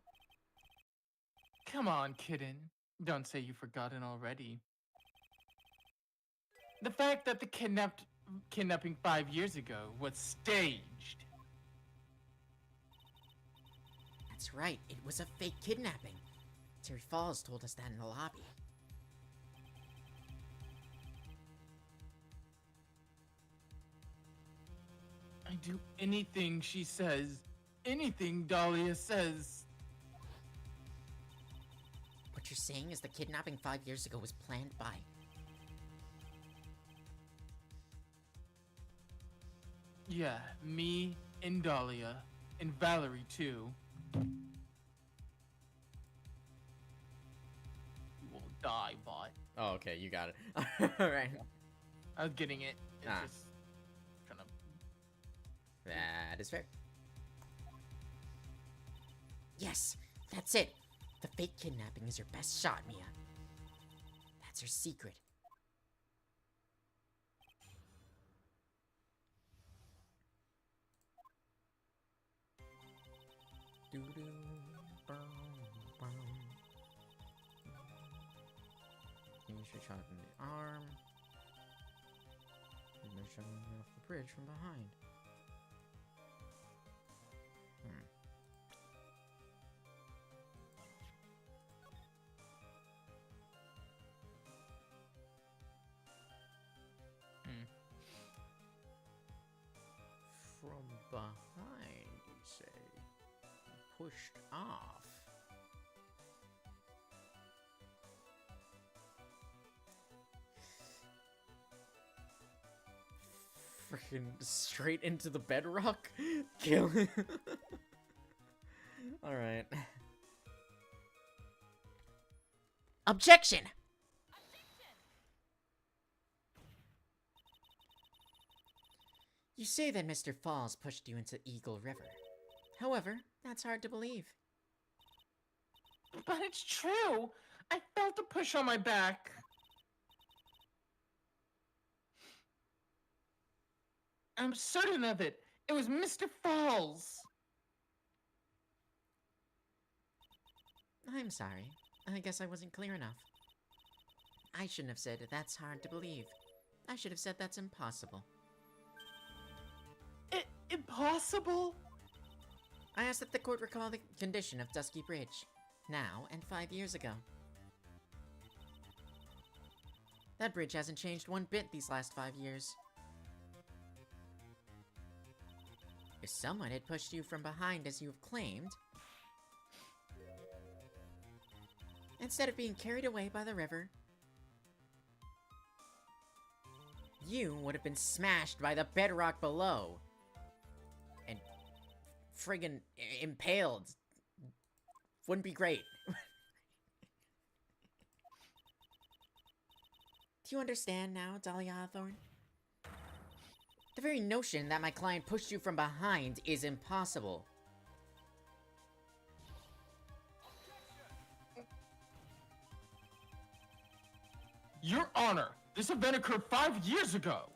Come on, kitten. Don't say you've forgotten already. The fact that the kidnapping 5 years ago was staged. That's right, it was a fake kidnapping. Terry Falls told us that in the lobby. I do anything she says. Anything Dahlia says. What you're saying is the kidnapping 5 years ago was planned by... Yeah, me and Dahlia. And Valerie, too. You will die, bot. Oh, okay, you got it. Alright. I was getting it. It's Ah. just trying to... That is fair. Yes, that's it. The fake kidnapping is your best shot, Mia. That's her secret. Doo-doo, boom, boom. You should shot in the arm. And they're shooting me off the bridge from behind. behind, you say? Pushed off? Freaking straight into the bedrock? Kill him. Alright. Objection! You say that Mr. Falls pushed you into Eagle River. However, that's hard to believe. But it's true. I felt a push on my back. I'm certain of it. It was Mr. Falls. I'm sorry. I guess I wasn't clear enough. I shouldn't have said that's hard to believe. I should have said that's impossible. Impossible? I asked that the court recall the condition of Dusky Bridge. Now and 5 years ago. That bridge hasn't changed one bit these last 5 years. If someone had pushed you from behind as you've claimed, instead of being carried away by the river, you would have been smashed by the bedrock below. And friggin' impaled. Wouldn't be great. Do you understand now, Dahlia Hawthorne? The very notion that my client pushed you from behind is impossible. Your Honor, this event occurred 5 years ago.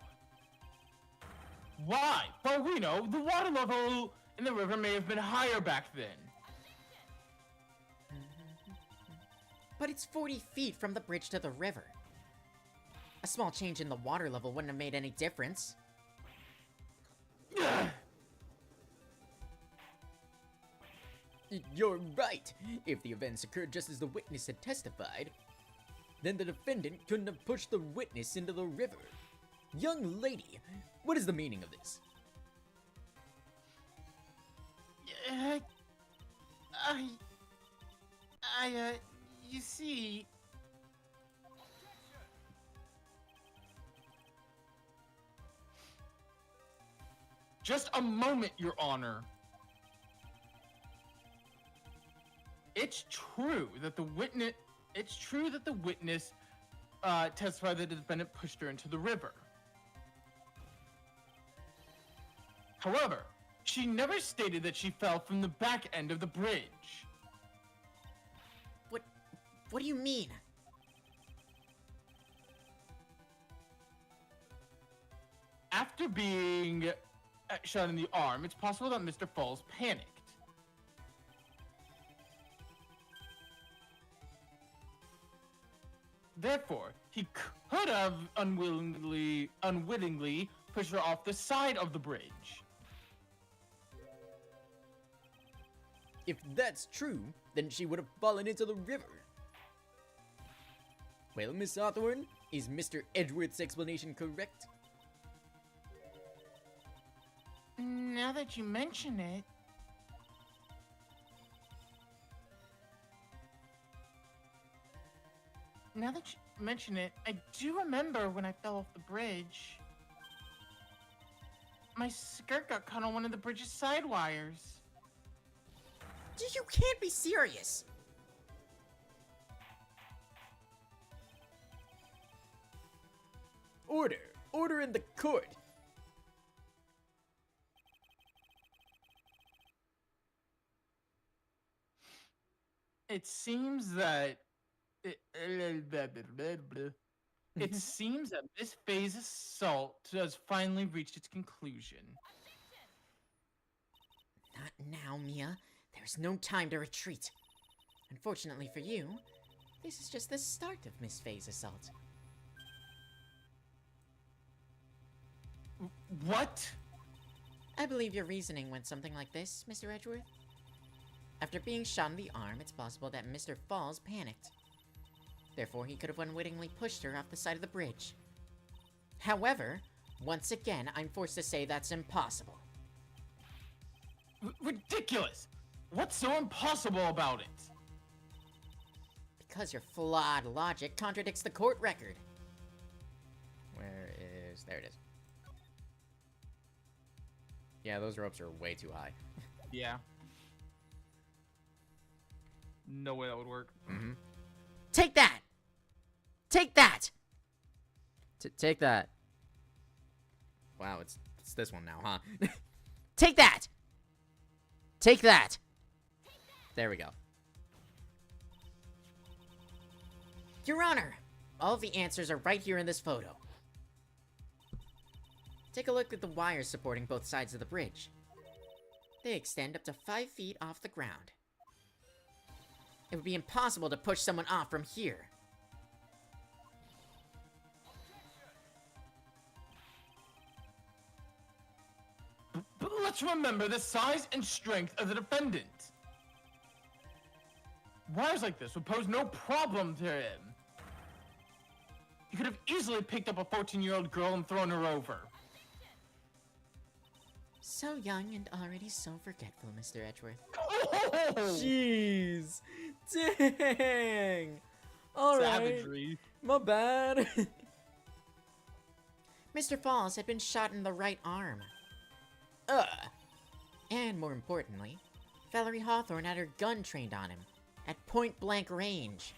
Why? For all we know, the water level in the river may have been higher back then. But it's 40 feet from the bridge to the river. A small change in the water level wouldn't have made any difference. You're right. If the events occurred just as the witness had testified, then the defendant couldn't have pushed the witness into the river. Young lady, what is the meaning of this? You see... Just a moment, Your Honor. It's true that the witness testified that the defendant pushed her into the river. However, she never stated that she fell from the back end of the bridge. What do you mean? After being shot in the arm, it's possible that Mr. Falls panicked. Therefore, he could have unwittingly pushed her off the side of the bridge. If that's true, then she would have fallen into the river. Well, Miss Hawthorne, is Mr. Edgeworth's explanation correct? Now that you mention it... I do remember when I fell off the bridge. My skirt got caught on one of the bridge's side wires. You can't be serious! Order! Order in the court! It seems that... It seems that this phase assault has finally reached its conclusion. Not now, Mia. There's no time to retreat. Unfortunately for you, this is just the start of Miss Faye's assault. What? I believe your reasoning went something like this, Mr. Edgeworth. After being shot in the arm, it's possible that Mr. Falls panicked. Therefore, he could have unwittingly pushed her off the side of the bridge. However, once again, I'm forced to say that's impossible. Ridiculous! What's so impossible about it? Because your flawed logic contradicts the court record. Where is... There it is. Yeah, those ropes are way too high. Yeah. No way that would work. Mm-hmm. Take that! Take that! Take that. Wow, it's this one now, huh? Take that! Take that! There we go. Your Honor, all of the answers are right here in this photo. Take a look at the wires supporting both sides of the bridge. They extend up to 5 feet off the ground. It would be impossible to push someone off from here. But let's remember the size and strength of the defendant. Wires like this would pose no problem to him. He could have easily picked up a 14-year-old girl and thrown her over. So young and already so forgetful, Mr. Edgeworth. Oh! Jeez. Dang. Alright. Savagery. My bad. Mr. Falls had been shot in the right arm. Ugh. And more importantly, Valerie Hawthorne had her gun trained on him at point-blank range.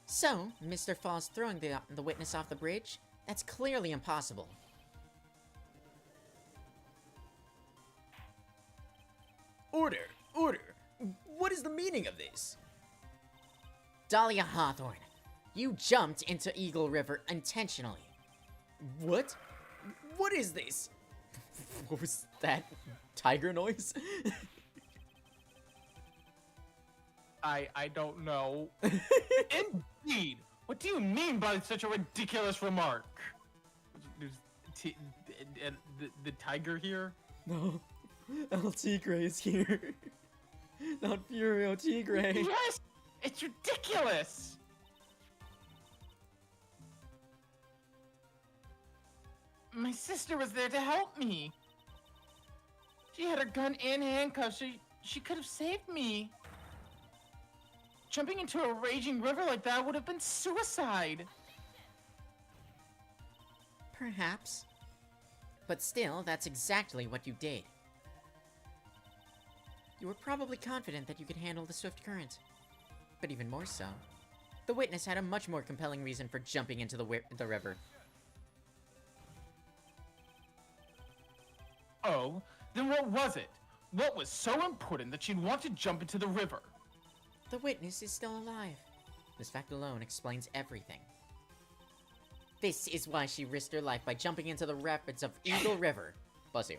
So, Mr. Falls throwing the witness off the bridge? That's clearly impossible. Order. Order. What is the meaning of this? Dahlia Hawthorne, you jumped into Eagle River intentionally. What? What is this? What was that? Tiger noise? I don't know. Indeed. What do you mean by such a ridiculous remark? There's the tiger here? No. El Tigre is here. Not Furio Tigre. Yes! It's ridiculous! My sister was there to help me. She had her gun and handcuffs. She could have saved me. Jumping into a raging river like that would have been suicide. Perhaps. But still, that's exactly what you did. You were probably confident that you could handle the swift current. But even more so, the witness had a much more compelling reason for jumping into the river. Oh, then what was it? What was so important that she'd want to jump into the river? The witness is still alive. This fact alone explains everything. This is why she risked her life by jumping into the rapids of Eagle River. Bless you.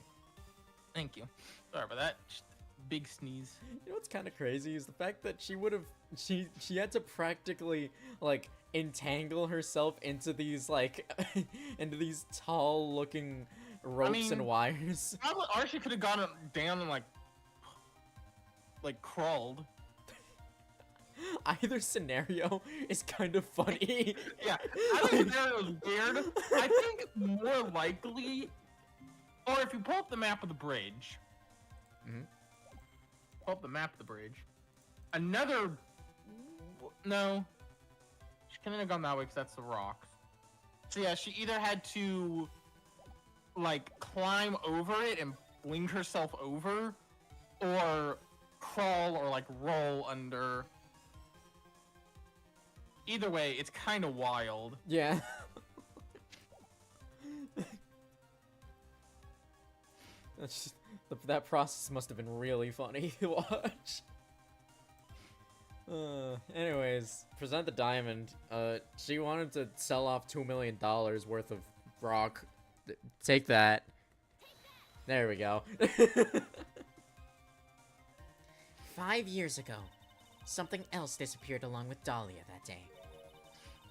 Thank you. Sorry about that. Just big sneeze. You know what's kind of crazy is the fact that she would have she had to practically like entangle herself into these like into these tall looking ropes and wires. Probably, or she could have gone down and like crawled. Either scenario is kind of funny. Yeah, I think that was weird. I think more likely, or if you pull up the map of the bridge, pull up the map of the bridge. No, she couldn't have gone that way because that's the rocks. So yeah, she either had to like climb over it and fling herself over, or crawl or like roll under. Either way, it's kind of wild. Yeah. That's just, that process must have been really funny to watch. Anyways, present the diamond. She wanted to sell off $2 million worth of rock. Take that. There we go. 5 years ago, something else disappeared along with Dahlia that day.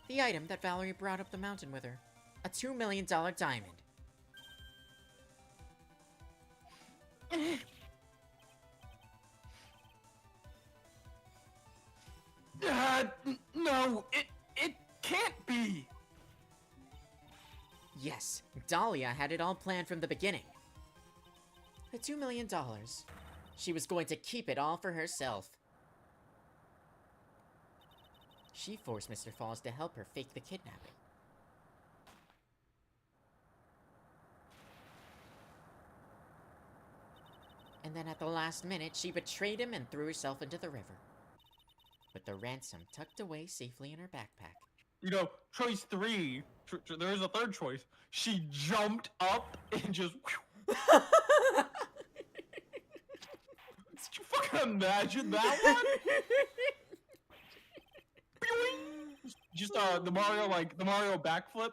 The item that Valerie brought up the mountain with her. A $2 million diamond. No, it can't be. Yes, Dahlia had it all planned from the beginning. The $2 million. She was going to keep it all for herself. She forced Mr. Falls to help her fake the kidnapping. And then at the last minute, she betrayed him and threw herself into the river. With the ransom tucked away safely in her backpack. You know, choice 3, there is a third choice. She jumped up and just... Did you fucking imagine that one? Just the Mario backflip.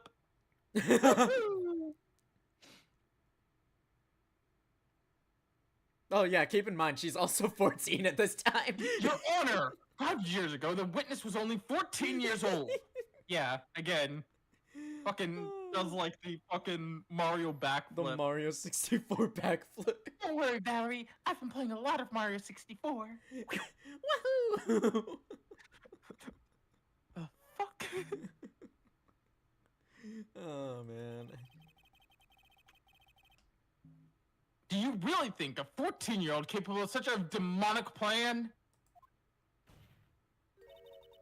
Oh yeah, keep in mind, she's also 14 at this time. Your Honor, 5 years ago, the witness was only 14 years old. Yeah, again, fucking does like the fucking Mario backflip. The Mario 64 backflip. Don't worry, Valerie. I've been playing a lot of Mario 64. Woohoo! The fuck? Oh man. Do you really think a 14-year-old capable of such a demonic plan?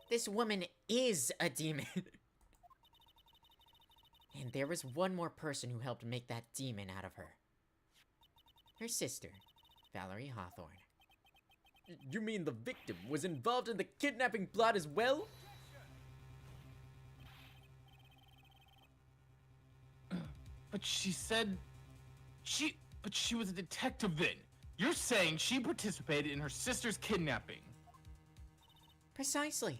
This woman is a demon. And there was one more person who helped make that demon out of her. Her sister, Valerie Hawthorne. You mean the victim was involved in the kidnapping plot as well? But she said... But she was a detective then. You're saying she participated in her sister's kidnapping. Precisely.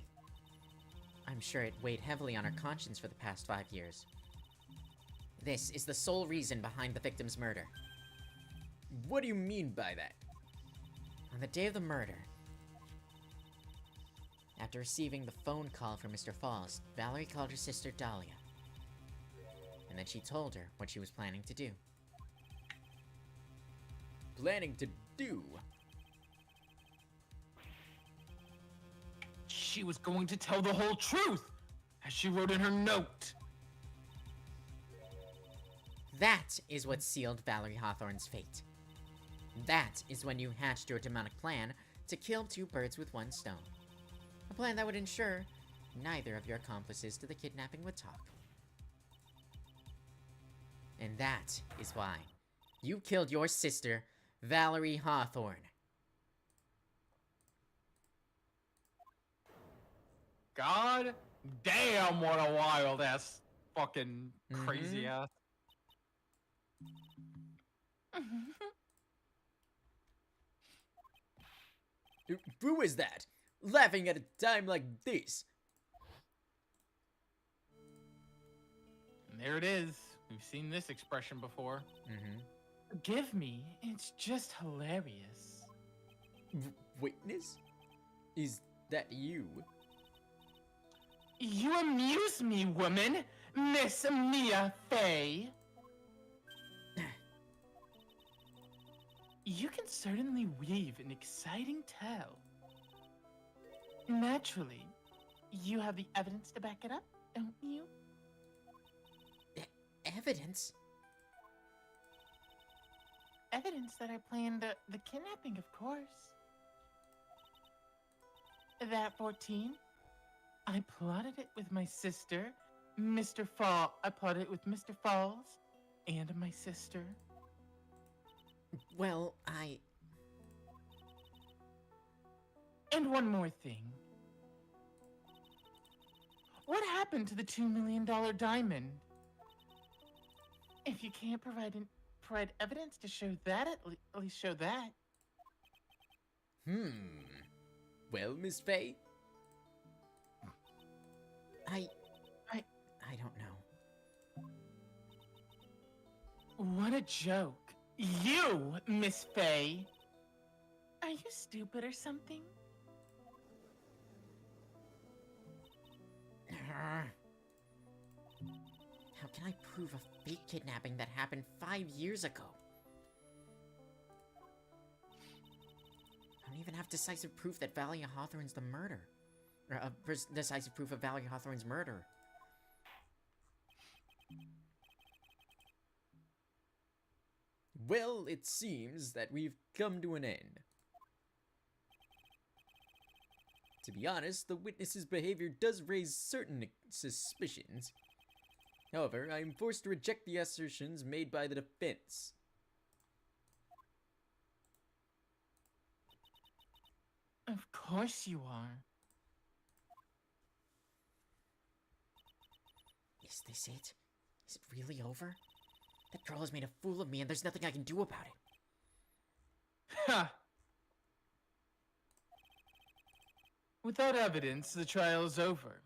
I'm sure it weighed heavily on her conscience for the past 5 years. This is the sole reason behind the victim's murder. What do you mean by that? On the day of the murder, after receiving the phone call from Mr. Falls, Valerie called her sister Dahlia. And then she told her what she was planning to do. Planning to do? She was going to tell the whole truth, as she wrote in her note. That is what sealed Valerie Hawthorne's fate. That is when you hatched your demonic plan to kill 2 birds with 1 stone. A plan that would ensure neither of your accomplices to the kidnapping would talk. And that is why you killed your sister, Valerie Hawthorne. God damn, what a wild ass fucking crazy ass. Who is that? Laughing at a time like this? And there it is. We've seen this expression before. Forgive me, it's just hilarious. Witness? Is that you? You amuse me, woman, Miss Mia Fey. You can certainly weave an exciting tale. Naturally, you have the evidence to back it up, don't you? Evidence? Evidence that I planned the kidnapping, of course. That 14, I plotted it with my sister, Mr. Fall. I plotted it with Mr. Falls and my sister. Well, And one more thing. What happened to the $2 million diamond? If you can't provide evidence to show that, at least show that. Well, Miss Faye? I don't know. What a joke. You, Miss Faye. Are you stupid or something? How can I prove a fake kidnapping that happened 5 years ago? I don't even have decisive proof that Valerie Hawthorne's the murder. Or decisive proof of Valerie Hawthorne's murder. Well, it seems that we've come to an end. To be honest, the witness's behavior does raise certain suspicions. However, I am forced to reject the assertions made by the defense. Of course you are. Is this it? Is it really over? That girl has made a fool of me and there's nothing I can do about it. Ha! Without evidence, the trial is over.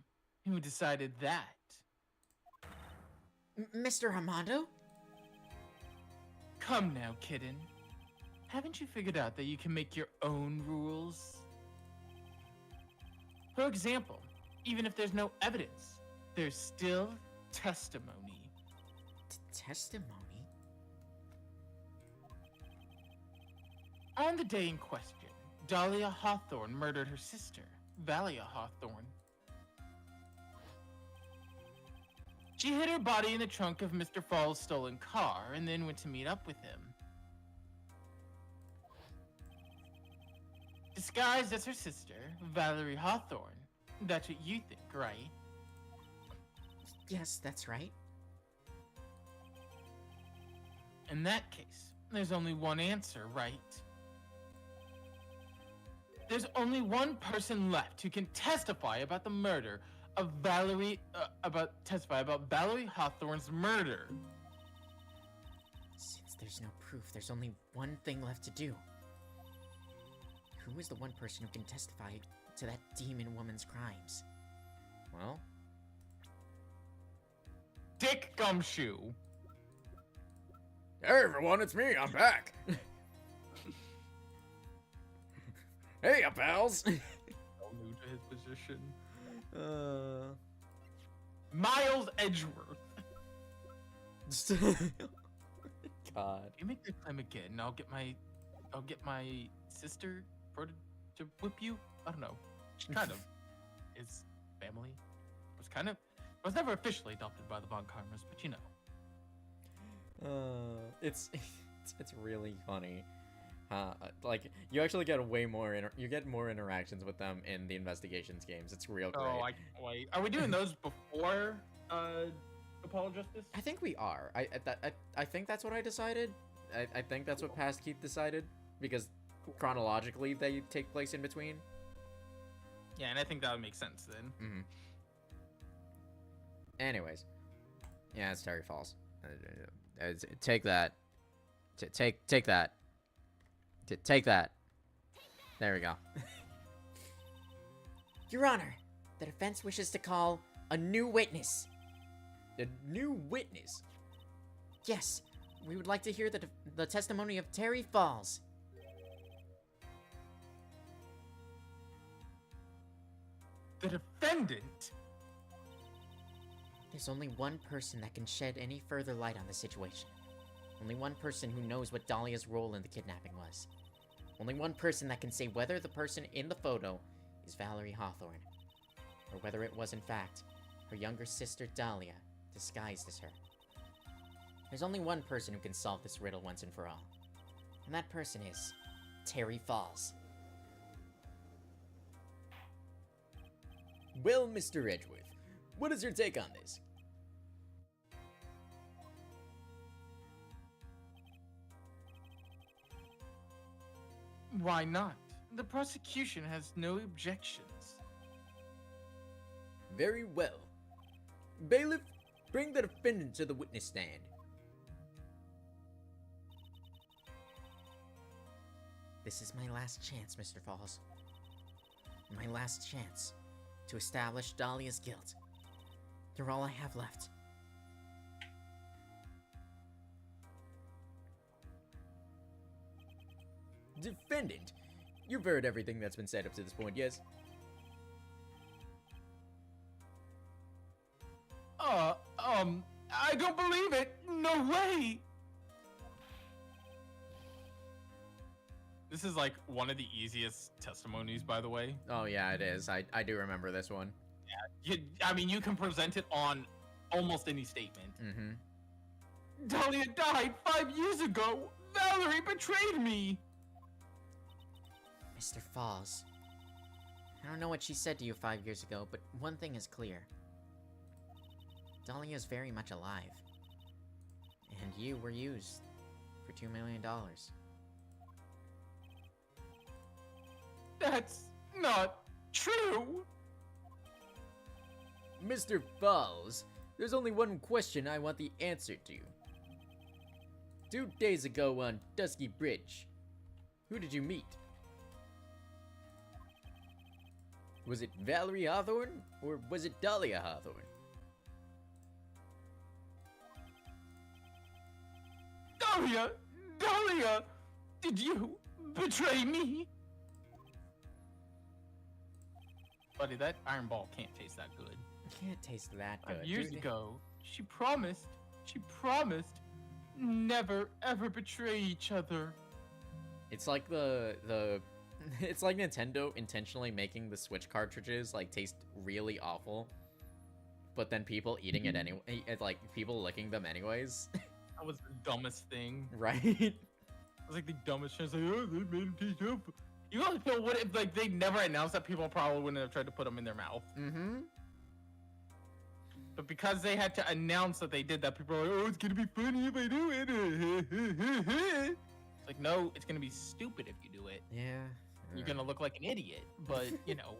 Who decided that? Mr. Armando? Come now, kitten. Haven't you figured out that you can make your own rules? For example, even if there's no evidence, there's still testimony. Testimony? On the day in question, Dahlia Hawthorne murdered her sister, Valia Hawthorne. She hid her body in the trunk of Mr. Fall's stolen car and then went to meet up with him. Disguised as her sister, Valerie Hawthorne. That's what you think, right? Yes, that's right. In that case, there's only one answer, right? There's only one person left who can testify about the murder of Valerie, about Valerie Hawthorne's murder. Since there's no proof, there's only one thing left to do. Who is the one person who can testify to that demon woman's crimes? Well, Dick Gumshoe. hey everyone, it's me, I'm back. Hey, pals. So new to his position. Uh. Miles Edgeworth. God. If you make that claim again, I'll get my sister to whip you. I don't know. She kind of is family. Was never officially adopted by the Von Karmas, but you know. It's really funny. Like you actually get way more you get more interactions with them in the investigations games. It's real great. Oh, I can't wait. Are we doing those before Apollo Justice? I think we are. I think that's what I decided. I think that's what Past Keith decided because chronologically they take place in between. Yeah, and I think that would make sense then. Mm-hmm. Anyways, yeah, it's Terry Falls. Take that. Take that. Take that. There we go. Your Honor, the defense wishes to call a new witness. A new witness? Yes, we would like to hear the testimony of Terry Falls. The defendant? There's only one person that can shed any further light on the situation. Only one person who knows what Dahlia's role in the kidnapping was. Only one person that can say whether the person in the photo is Valerie Hawthorne, or whether it was in fact her younger sister Dahlia disguised as her. There's only one person who can solve this riddle once and for all, and that person is Terry Falls. Well, Mr. Edgeworth, what is your take on this? Why not? The prosecution has no objections. Very well. Bailiff, bring the defendant to the witness stand. This is my last chance, Mr. Falls. My last chance to establish Dahlia's guilt. You're all I have left. Defendant, you've heard everything that's been said up to this point, yes? I don't believe it. No way. This is like one of the easiest testimonies, by the way. Oh yeah, it is. I do remember this one. I mean, you can present it on almost any statement. Mm-hmm. Dahlia died 5 years ago. Valerie betrayed me! Mr. Falls. I don't know what she said to you 5 years ago, but one thing is clear. Dahlia's very much alive. And you were used for $2 million. That's not true! Mr. Falls, there's only one question I want the answer to. 2 days ago on Dusky Bridge, who did you meet? Was it Valerie Hawthorne, or was it Dahlia Hawthorne? Dahlia! Did you betray me? Buddy, that iron ball can't taste that good. Can't taste that good. Years dude. ago, she promised never ever betray each other. It's like it's like Nintendo intentionally making the Switch cartridges like taste really awful, but then people eating it anyway, like people licking them anyways. That was the dumbest thing. Right? It was like the dumbest shit. It's like, oh, they made him taste awful. You know what? If like they never announced that, people probably wouldn't have tried to put them in their mouth. Mm-hmm. But because they had to announce that they did that, people are like, oh, it's gonna be funny if I do it. It's like, no, it's gonna be stupid if you do it. Yeah. You're gonna look like an idiot. But, you know,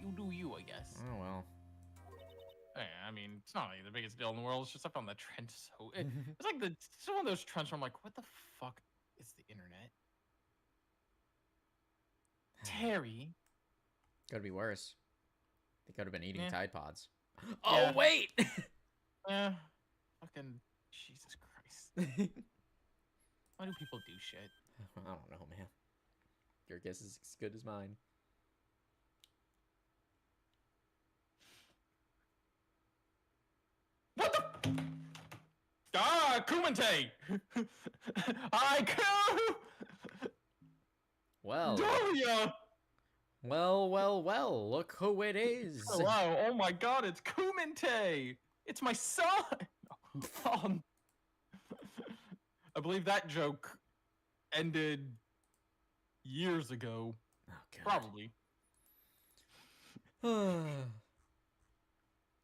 you do you, I guess. Oh well. I mean, it's not like the biggest deal in the world. It's just I found that trend so... It's like it's one of those trends where I'm like, what the fuck is the internet? Terry. Could be worse. They could have been eating Yeah. Tide Pods. Yeah. Oh wait! Fucking Jesus Christ. Why do people do shit? I don't know, man. Your guess is as good as mine. What the? Ah, Kumite! Well, Dahlia! well, look who it is. Oh, wow, oh my god, it's Kumite! It's my son! Um, I believe that joke ended years ago. Oh, God. Probably.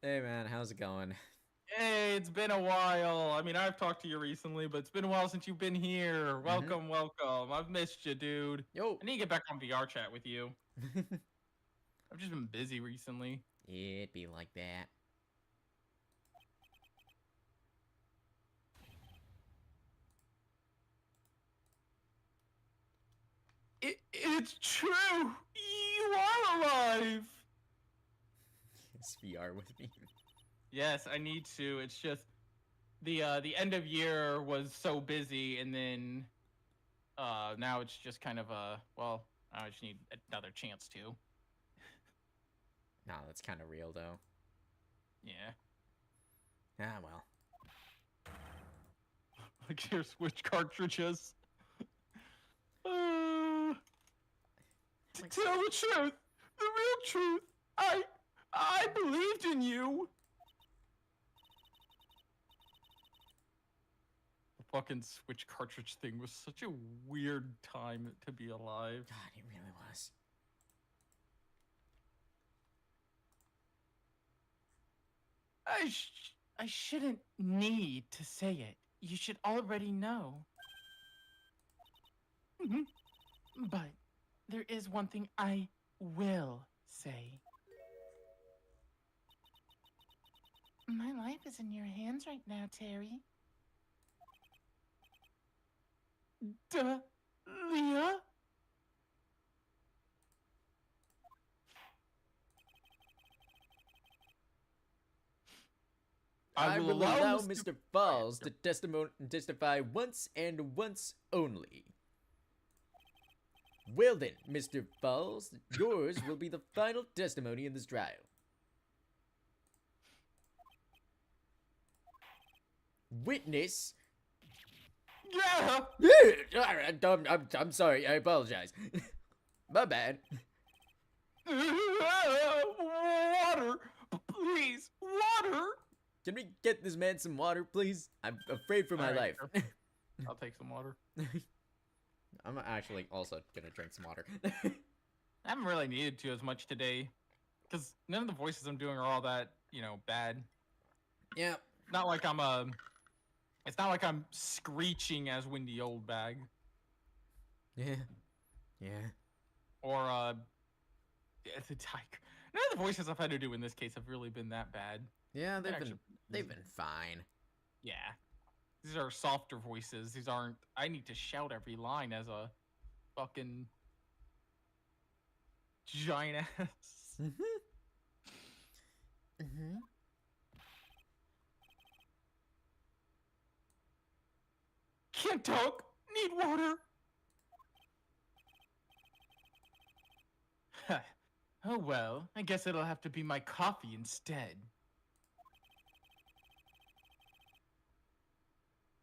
Hey, man, how's it going? Hey, it's been a while. I mean, I've talked to you recently, but it's been a while since you've been here. Welcome, welcome. I've missed you, dude. Yo. I need to get back on VR chat with you. I've just been busy recently. It'd be like that. It's true. You are alive. It's VR with me. Yes, I need to. It's just the end of year was so busy, and then now it's just kind of well, I just need another chance to. Nah, that's kind of real though. Yeah. Ah, well. Like your Switch cartridges. To tell the truth, the real truth, I believed in you. The fucking Switch cartridge thing was such a weird time to be alive. God, it really was. I shouldn't need to say it. You should already know. But there is one thing I will say. My life is in your hands right now, Terry. Leah? I will allow Mr. Falls to testify once and once only. Well then, Mr. Falls, yours will be the final testimony in this trial. Witness. Yeah! I'm sorry, I apologize. My bad. Water! Please, water! Can we get this man some water, please? I'm afraid for my Alright, life. I'll take some water. I'm actually also gonna drink some water. I haven't really needed to as much today, because none of the voices I'm doing are all that, bad. Yeah. Not like it's not like I'm screeching as Windy Oldbag. Yeah. Yeah. Or, the tiger. None of the voices I've had to do in this case have really been that bad. Yeah, they've Actually, been fine. Yeah. These are softer voices. These aren't... I need to shout every line as a fucking... giant ass. Mm-hmm. Can't talk. Need water. Oh well, I guess it'll have to be my coffee instead.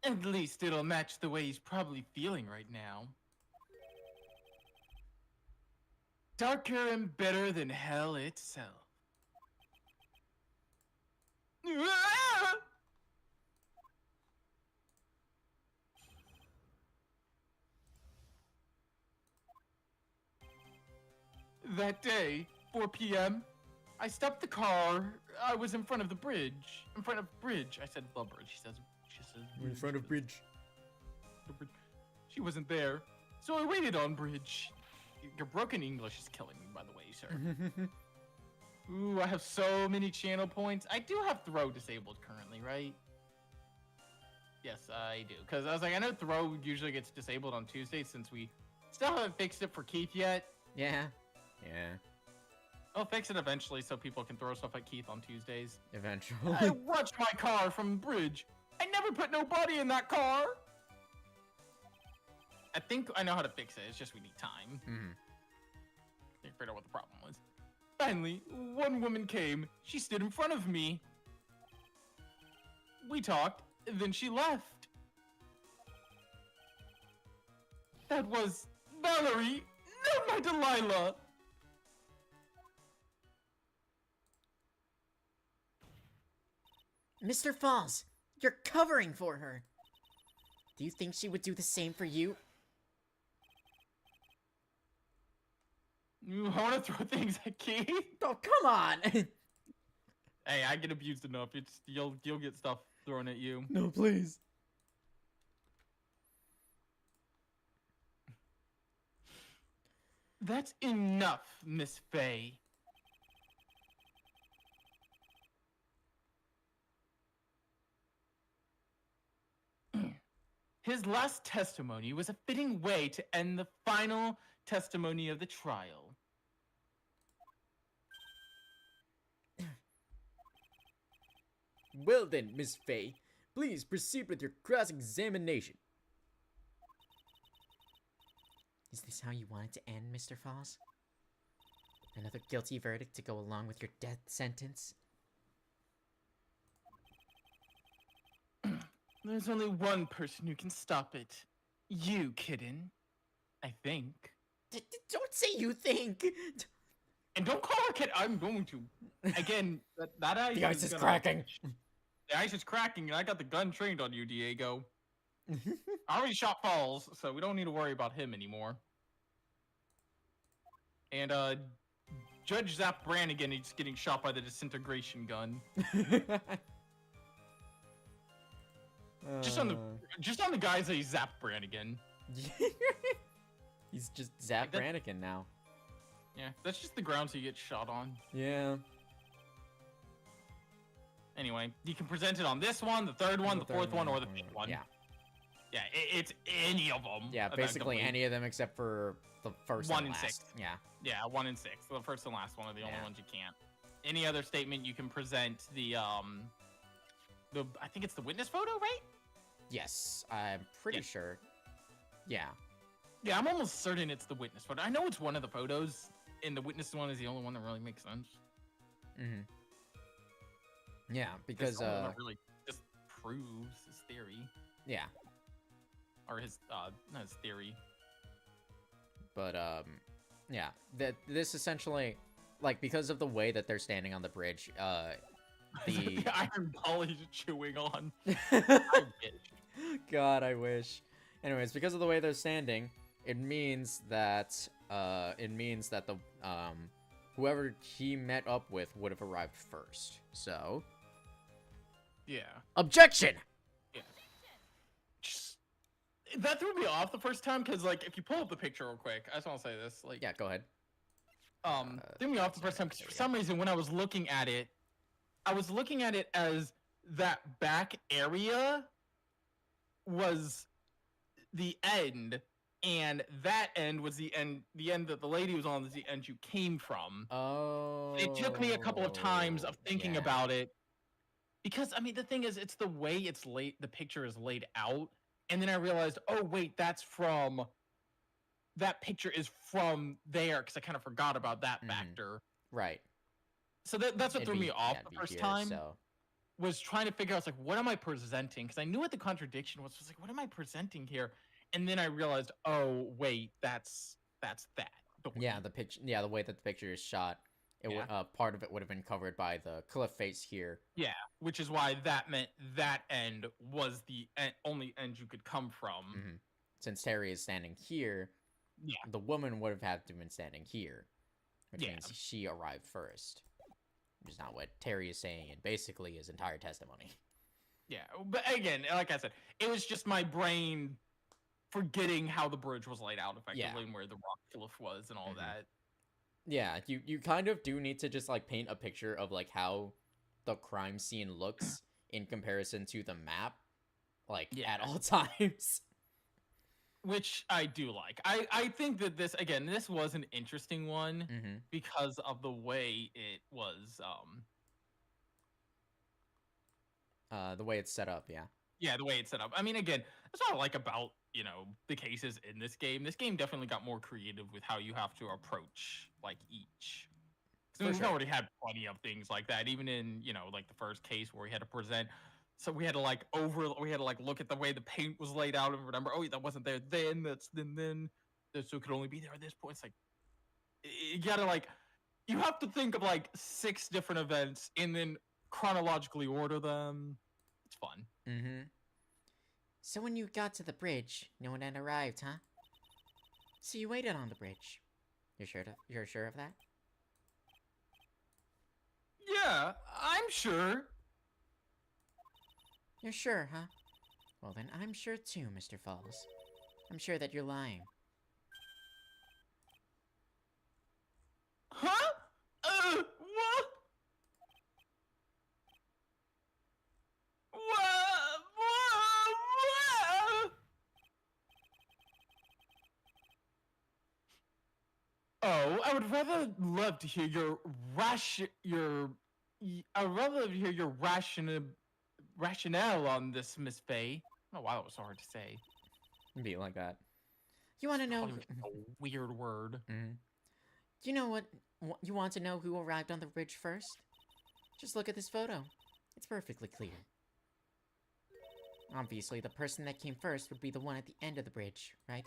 At least it'll match the way he's probably feeling right now. Darker and better than hell itself. That day, 4 p.m., I stopped the car. I was in front of the bridge. In front of bridge. I said the bridge. She says We're in front of bridge. the bridge. She wasn't there. So I waited on bridge. Your broken English is killing me, by the way, sir. Ooh, I have so many channel points. I do have throw disabled currently, right? Yes, I do. Because I was like, I know throw usually gets disabled on Tuesdays since we still haven't fixed it for Keith yet. Yeah. Yeah. I'll fix it eventually so people can throw stuff at Keith on Tuesdays. Eventually. I watched my car from the bridge. I never put no body in that car. I think I know how to fix it. It's just we need time. Mm-hmm. I figured out what the problem was. Finally, one woman came. She stood in front of me. We talked, and then she left. That was Valerie, not my Delilah. Mr. Falls, you're covering for her. Do you think she would do the same for you? You want to throw things at Keith? Oh, come on! Hey, I get abused enough. You'll get stuff thrown at you. No, please. That's enough, Miss Faye. His last testimony was a fitting way to end the final testimony of the trial. Well then, Miss Faye, please proceed with your cross-examination. Is this how you want it to end, Mr. Falls? Another guilty verdict to go along with your death sentence? There's only one person who can stop it. You, kitten. I think. Don't say you think! And don't call her kid. I'm going to. Again, that ice The ice is gonna- cracking. The ice is cracking, and I got the gun trained on you, Diego. I already shot Falls, so we don't need to worry about him anymore. And, Judge Zap Brannigan is getting shot by the disintegration gun. Just on the guys that he zapped Brannigan. He's just Zap Like that- Brannigan now. Yeah, that's just the grounds he gets shot on. Yeah. Anyway, you can present it on this one, the third one, the fourth one, or the fifth one. Yeah. Yeah, it's any of them. Yeah, basically any of them except for the first One and and last. six. Yeah. Yeah, 1 and 6. The first and last one are the only Yeah. ones you can't. Any other statement you can present the I think it's the witness photo, right? Yes, I'm pretty Yeah. sure. Yeah. Yeah, I'm almost certain it's the witness photo. I know it's one of the photos, and the witness one is the only one that really makes sense. Mm-hmm. Yeah, It's because the only one that really just proves his theory, yeah, or his not his theory. but yeah, this essentially, like, because of the way that they're standing on the bridge, The iron ball he's chewing on. God, I wish. Anyways, because of the way they're standing, it means that the whoever he met up with would have arrived first. So, Yeah. objection. Just, that threw me off the first time because, like, if you pull up the picture real quick, I just want to say this. Like, Yeah, go ahead. threw me off the first time because for some reason when I was looking at it as that back area was the end, and that end was the end that the lady was on was the end you came from. Oh. It took me a couple of times of thinking yeah. about it because I mean the thing is it's the way the picture is laid out, and then I realized, oh wait, that picture is from there because I kind of forgot about that factor. Right. So that's what threw me off the first time. So. Was trying to figure out, like, what am I presenting? Because I knew what the contradiction was. I was like, what am I presenting here? And then I realized, oh wait, that's that. Yeah, the way that the picture is shot, part of it would have been covered by the cliff face here. Yeah, which is why that meant that end was the only end you could come from. Mm-hmm. Since Terry is standing here, the woman would have had to have been standing here, which means she arrived first. Which is not what Terry is saying in basically his entire testimony. Yeah, but again, like I said, it was just my brain forgetting how the bridge was laid out effectively and where the rock cliff was and all that. Yeah, you kind of do need to just like paint a picture of like how the crime scene looks in comparison to the map, like at all times. Which I do like. I think that this was an interesting one because of the way it was the way it's set up, yeah, the way it's set up. I mean, again, that's what I like about, you know, the cases in this game. This game definitely got more creative with how you have to approach like each. So we've already had plenty of things like that, even in, you know, like the first case where we had to present. So we had to look at the way the paint was laid out and remember, oh, that wasn't there then. So it could only be there at this point. It's like you gotta you have to think of like 6 different events and then chronologically order them. It's fun. So when you got to the bridge, no one had arrived, huh? So you waited on the bridge. You're sure of that? Yeah, I'm sure. You're sure, huh? Well then, I'm sure too, Mr. Falls. I'm sure that you're lying. Huh? What? Oh, I would rather love to hear your rationale on this, Miss Faye. I don't know why that was so hard to say. Be like that. You want to know? A weird word. You know what? You want to know who arrived on the bridge first? Just look at this photo. It's perfectly clear. Obviously, the person that came first would be the one at the end of the bridge, right?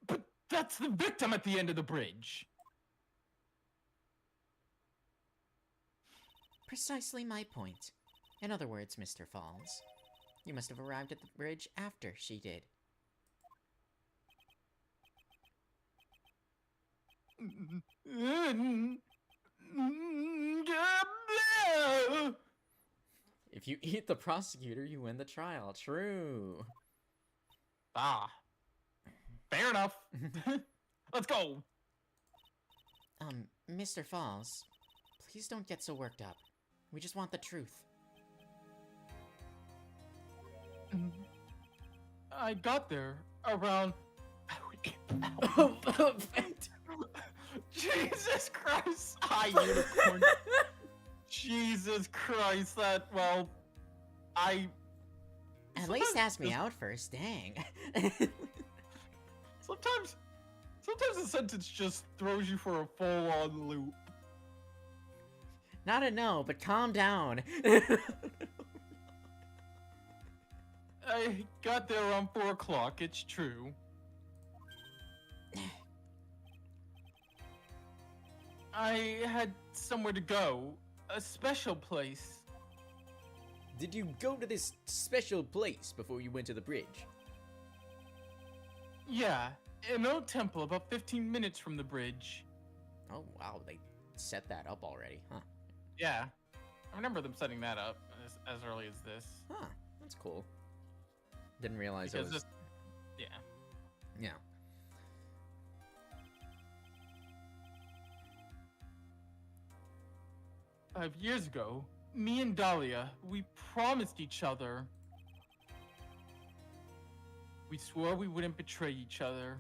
But that's the victim at the end of the bridge. Precisely my point. In other words, Mr. Falls, you must have arrived at the bridge after she did. If you eat the prosecutor, you win the trial. True. Ah. Fair enough. Let's go. Mr. Falls, please don't get so worked up. We just want the truth. I got there around... Jesus Christ! Hi, unicorn. Jesus Christ, that, well... At least ask me out first, dang. Sometimes a sentence just throws you for a full-on loop. Not a no, but calm down. I got there around 4 o'clock, it's true. I had somewhere to go. A special place. Did you go to this special place before you went to the bridge? Yeah, an old temple about 15 minutes from the bridge. Oh, wow, they set that up already, huh? Yeah, I remember them setting that up as early as this. Huh, that's cool. Didn't realize Because it was... this, yeah. Yeah. Five years ago, me and Dahlia, we promised each other. We swore we wouldn't betray each other.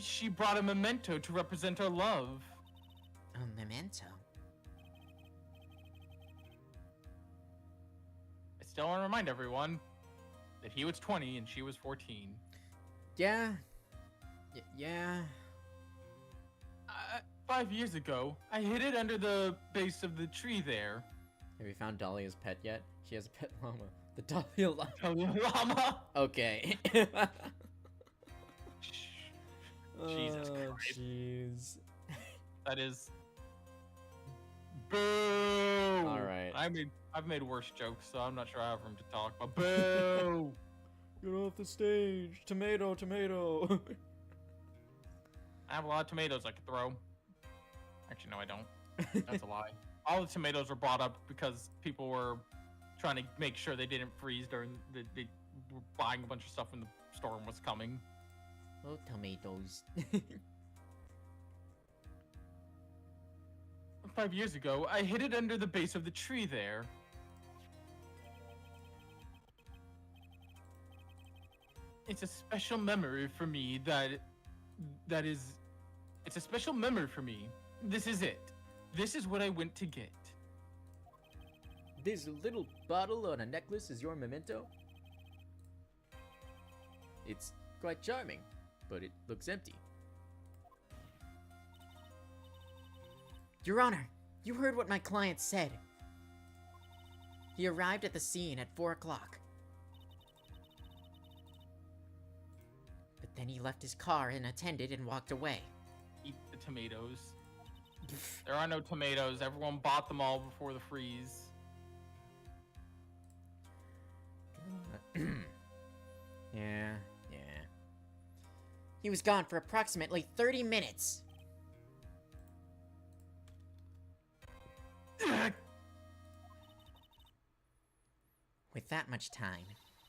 She brought a memento to represent our love. A memento? I still want to remind everyone that he was 20 and she was 14. Yeah. Yeah. 5 years ago, I hid it under the base of the tree there. Have you found Dahlia's pet yet? She has a pet llama. The Dahlia llama. Llama. Okay. Jesus Oh, Christ. jeez. That is. Boo! Alright. I've made worse jokes, so I'm not sure I have room to talk. But boo! Get off the stage. Tomato, tomato. I have a lot of tomatoes I could throw. Actually, no, I don't. That's a lie. All the tomatoes were brought up because people were trying to make sure they didn't freeze during they were buying a bunch of stuff when the storm was coming. Oh, tomatoes. 5 years ago, I hid it under the base of the tree there. It's a special memory for me it's a special memory for me. This is it. This is what I went to get. This little bottle on a necklace is your memento? It's quite charming, but it looks empty. Your Honor, you heard what my client said. He arrived at the scene at 4 o'clock. But then he left his car unattended and walked away. Eat the tomatoes. There are no tomatoes. Everyone bought them all before the freeze. Yeah. He was gone for approximately 30 minutes. With that much time,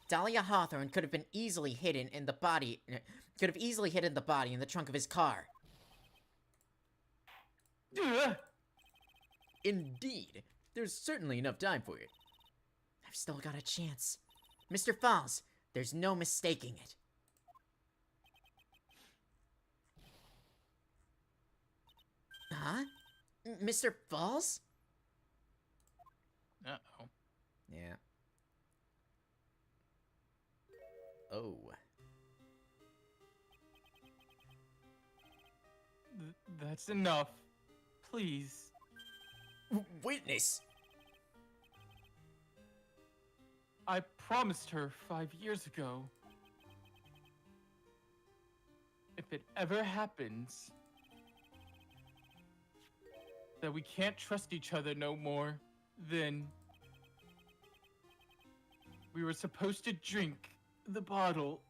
Dahlia Hawthorne could have easily hidden the body in the trunk of his car. Indeed. There's certainly enough time for it. I've still got a chance. Mr. Falls, there's no mistaking it. Huh? Mr. Falls? Uh-oh. Yeah. Oh. That's enough. Please. Witness! I promised her 5 years ago. If it ever happens that we can't trust each other no more, then we were supposed to drink the bottle.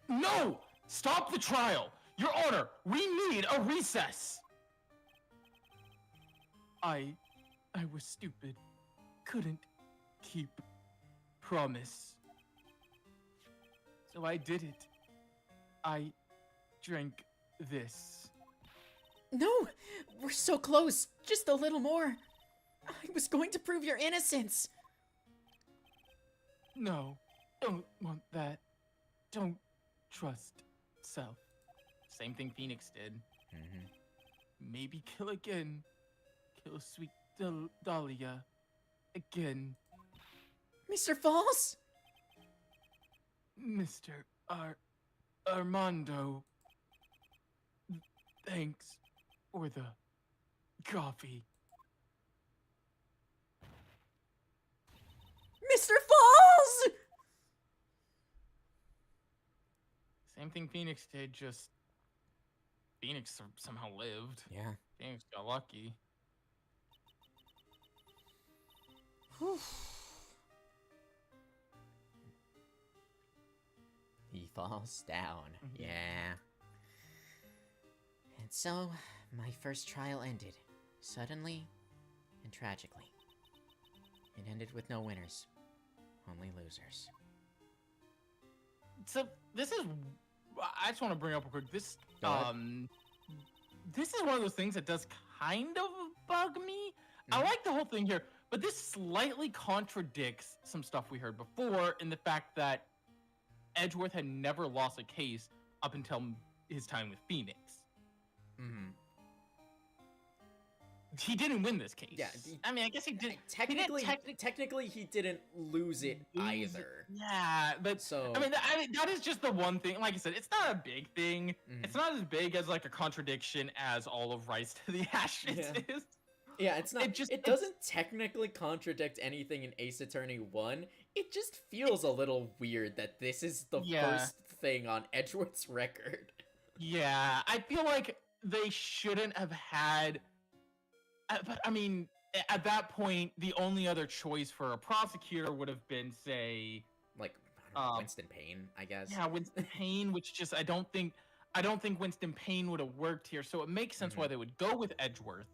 No! Stop the trial! Your Honor, we need a recess! I was stupid. Couldn't keep promise. So I did it. I drank this. No! We're so close! Just a little more! I was going to prove your innocence! No, don't want that. Don't trust self. Same thing Phoenix did. Maybe kill again. Kill sweet Dahlia again. Mr. Falls? Mr. Armando. Thanks for the coffee. Mr. Falls! Same thing Phoenix did, just Phoenix somehow lived. Yeah. Phoenix got lucky. He falls down. Mhm. Yeah. And so, my first trial ended. Suddenly and tragically. It ended with no winners. Only losers. So this is, I just want to bring up real quick. This Go ahead. this is one of those things that does kind of bug me. I Mhm. like the whole thing here, but this slightly contradicts some stuff we heard before in the fact that Edgeworth had never lost a case up until his time with Phoenix. Mm-hmm. He didn't win this case. Yeah, I mean, I guess he did. Technically, he didn't lose it either. Yeah, but So I mean, that is just the one thing. Like I said, it's not a big thing. Mhm. It's not as big as like a contradiction as all of Rise to the Ashes Yeah. is. yeah, it's not. It It doesn't technically contradict anything in Ace Attorney 1. It just feels a little weird that this is the Yeah. first thing on Edgeworth's record. Yeah, I feel like they shouldn't have had. But I mean, at that point, the only other choice for a prosecutor would have been, say, Like, I don't know, Um, Winston Payne, I guess. yeah, Winston Payne, which just I don't think Winston Payne would have worked here. So it makes sense why they would go with Edgeworth,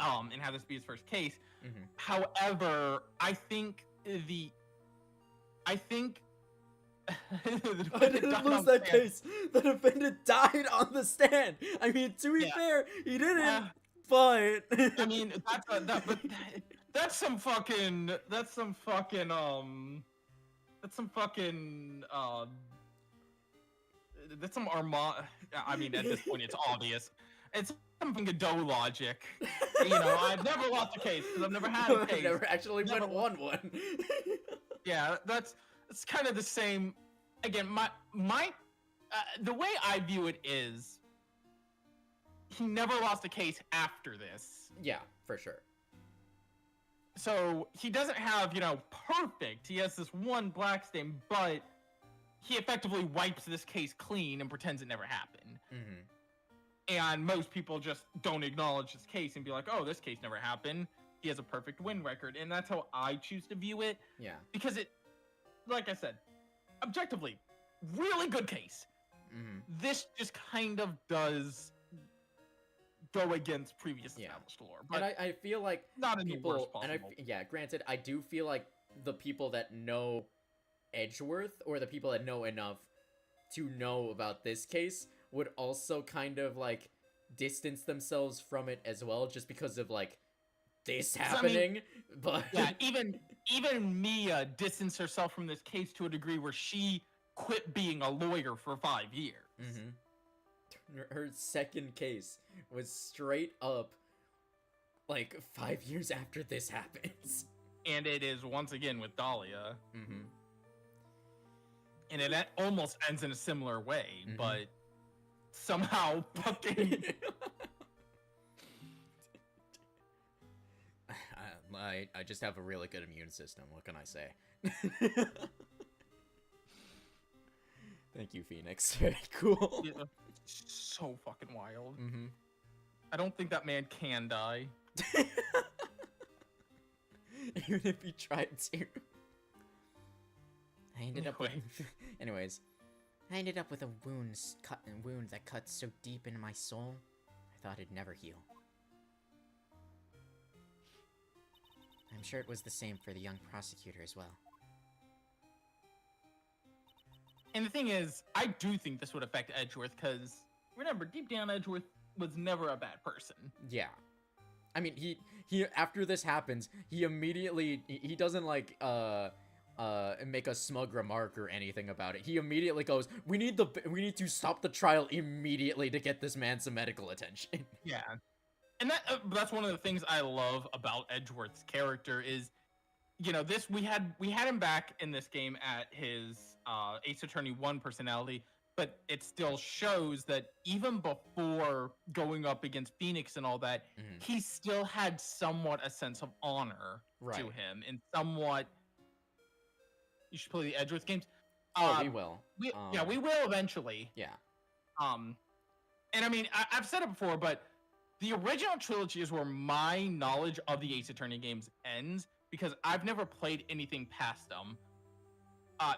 and have this be his first case. Mhm. However, I think the I defendant didn't died lose on that stand. case. The defendant died on the stand. I mean, to be Yeah. fair, he didn't. Yeah. But I mean, that's some fucking that's some fucking Armand. I mean, at this point, it's obvious. It's some Godot logic. You know, I've never lost a case because I've never had a case. never actually Never won one. Yeah, it's kind of the same. Again, the way I view it is, he never lost a case after this. Yeah, for sure. So he doesn't have, perfect. He has this one black stain, but he effectively wipes this case clean and pretends it never happened. Mm-hmm. And most people just don't acknowledge this case and be like, oh, this case never happened. He has a perfect win record. And that's how I choose to view it. Yeah. Because it, like I said, objectively, really good case. Mm-hmm. This just kind of does go against previous established lore. But And I feel like not in people, the worst possible. Granted, I do feel like the people that know Edgeworth, or the people that know enough to know about this case, would also kind of like distance themselves from it as well, just because of like this happening. But Yeah, even Mia distanced herself from this case to a degree where she quit being a lawyer for 5 years. Mm-hmm. Her second case was straight up like 5 years after this happens. And it is once again with Dahlia. Mm-hmm. And it almost ends in a similar way, Mhm. but somehow fucking I just have a really good immune system. What can I say? Thank you, Phoenix. Very cool. Yeah, so fucking wild. Mm-hmm. I don't think that man can die. Even if he tried to. I ended up with, Anyways. I ended up with a wound that cut so deep into my soul, I thought it'd never heal. I'm sure it was the same for the young prosecutor as well. And the thing is, I do think this would affect Edgeworth, because remember, deep down, Edgeworth was never a bad person. Yeah. I mean, he after this happens, he immediately he doesn't like make a smug remark or anything about it. He immediately goes, we need to stop the trial immediately to get this man some medical attention. Yeah. And that's one of the things I love about Edgeworth's character is, this we had him back in this game at his Ace Attorney 1 personality, but it still shows that even before going up against Phoenix and all that, Mhm. he still had somewhat a sense of honor Right. to him, and somewhat. You should play the Edgeworth games. Oh, we will. We will eventually. Yeah. And I mean, I've said it before, but the original trilogy is where my knowledge of the Ace Attorney games ends because I've never played anything past them.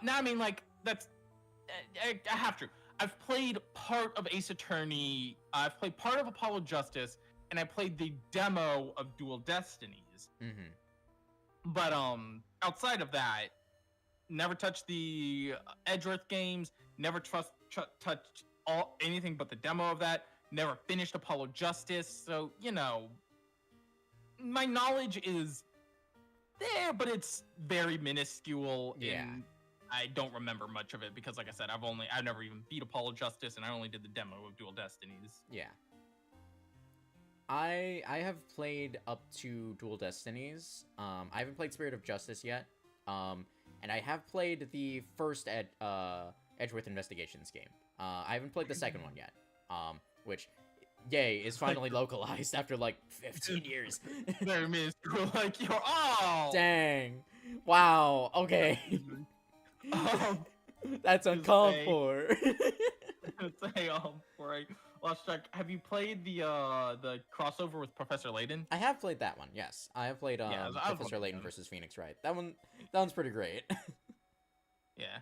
Now, I mean, like, that's... I have to. I've played part of Ace Attorney, I've played part of Apollo Justice, and I played the demo of Dual Destinies. But outside of that, never touched the Edgeworth games, never touched anything but the demo of that, never finished Apollo Justice, so, you know, my knowledge is there, but it's very minuscule, and I don't remember much of it because, like I said, I've never even beat Apollo Justice, and I only did the demo of Dual Destinies. Yeah. I have played up to Dual Destinies. I haven't played Spirit of Justice yet. And I have played the first Edgeworth Investigations game. I haven't played the second one yet. Which, yay, is finally localized after like 15 years. Very minuscule, like you're all. Dang. Wow. Okay. That's uncalled for. Say, right. Let's check. Have you played the crossover with Professor Layton? I have played that one. Yes, I have played Professor Layton versus Phoenix Wright. That one's pretty great. Yeah,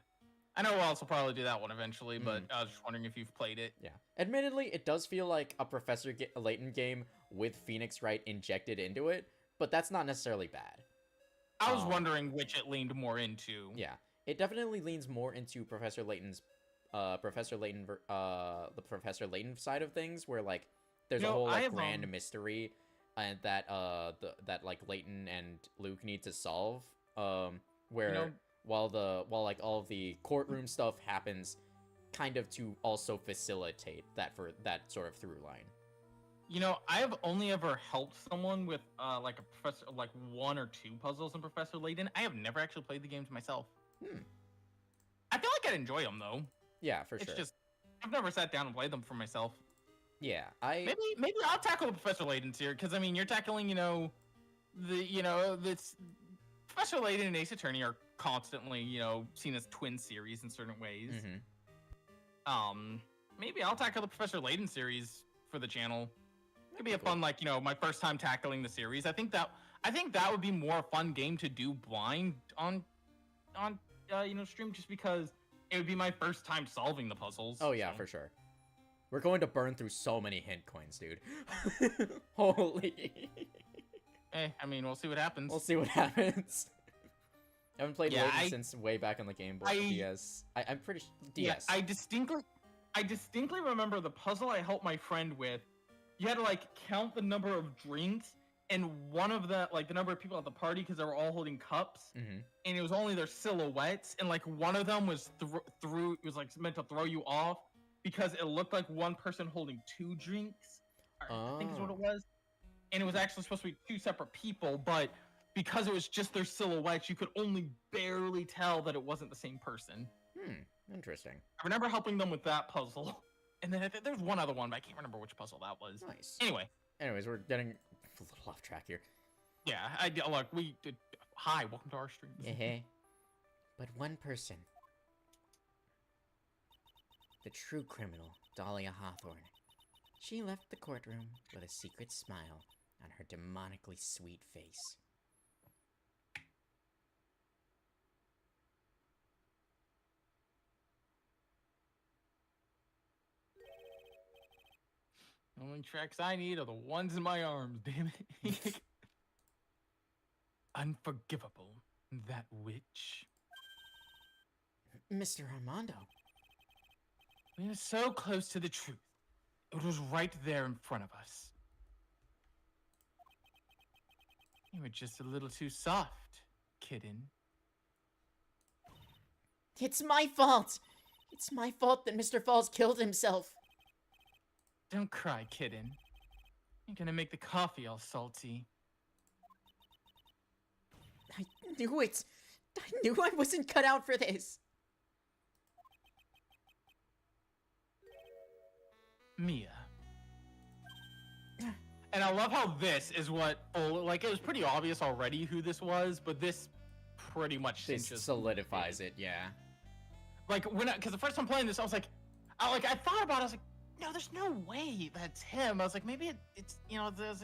I know we'll also probably do that one eventually, but I was just wondering if you've played it. Yeah, admittedly, it does feel like a Professor Layton game with Phoenix Wright injected into it, but that's not necessarily bad. I was wondering which it leaned more into. Yeah, it definitely leans more into Professor Layton's. The Professor Layton side of things, where like there's a whole like grand mystery, and that that like Layton and Luke need to solve. Where while like all of the courtroom stuff happens, kind of to also facilitate that for that sort of through line. You know, I have only ever helped someone with like a professor, like 1 or 2 puzzles in Professor Layton. I have never actually played the games myself. I feel like I'd enjoy them though. Yeah, for sure. It's just I've never sat down and played them for myself. Yeah, maybe I'll tackle the Professor Layton's here because I mean you're tackling this Professor Layton and Ace Attorney are constantly seen as twin series in certain ways. Maybe I'll tackle the Professor Layton series for the channel. It could be a fun my first time tackling the series. I think that would be more a fun game to do blind on stream just because. It would be my first time solving the puzzles. Oh yeah, for sure. We're going to burn through so many hint coins, dude. Holy. Hey, I mean, we'll see what happens. We'll see what happens. I haven't played Layton since way back on the Game Boy DS. I'm pretty sure DS. Yeah, I distinctly remember the puzzle I helped my friend with. You had to like count the number of drinks and one of the number of people at the party because they were all holding cups, and it was only their silhouettes, and like one of them was through. It was like meant to throw you off because it looked like one person holding 2 drinks. I think is what it was, and it was actually supposed to be 2 separate people, but because it was just their silhouettes, you could only barely tell that it wasn't the same person. Interesting. I remember helping them with that puzzle, and then there's one other one, but I can't remember which puzzle that was. Nice. Anyways, we're getting a little off track here. Yeah, look, we did. Hi, welcome to our stream. But one person, the true criminal, Dahlia Hawthorne, she left the courtroom with a secret smile on her demonically sweet face. The only tracks I need are the ones in my arms, damn it. Unforgivable, that witch. Mr. Armando. We are so close to the truth. It was right there in front of us. You were just a little too soft, kitten. It's my fault! It's my fault that Mr. Falls killed himself. Don't cry, kitten. You're gonna make the coffee all salty. I knew it! I knew I wasn't cut out for this! Mia. And I love how this is what, like, it was pretty obvious already who this was, but this pretty much solidifies it, yeah. Like, because the first time playing this, I was like, I thought about it, I was like, no, there's no way that's him. I was like, maybe it's you know, there's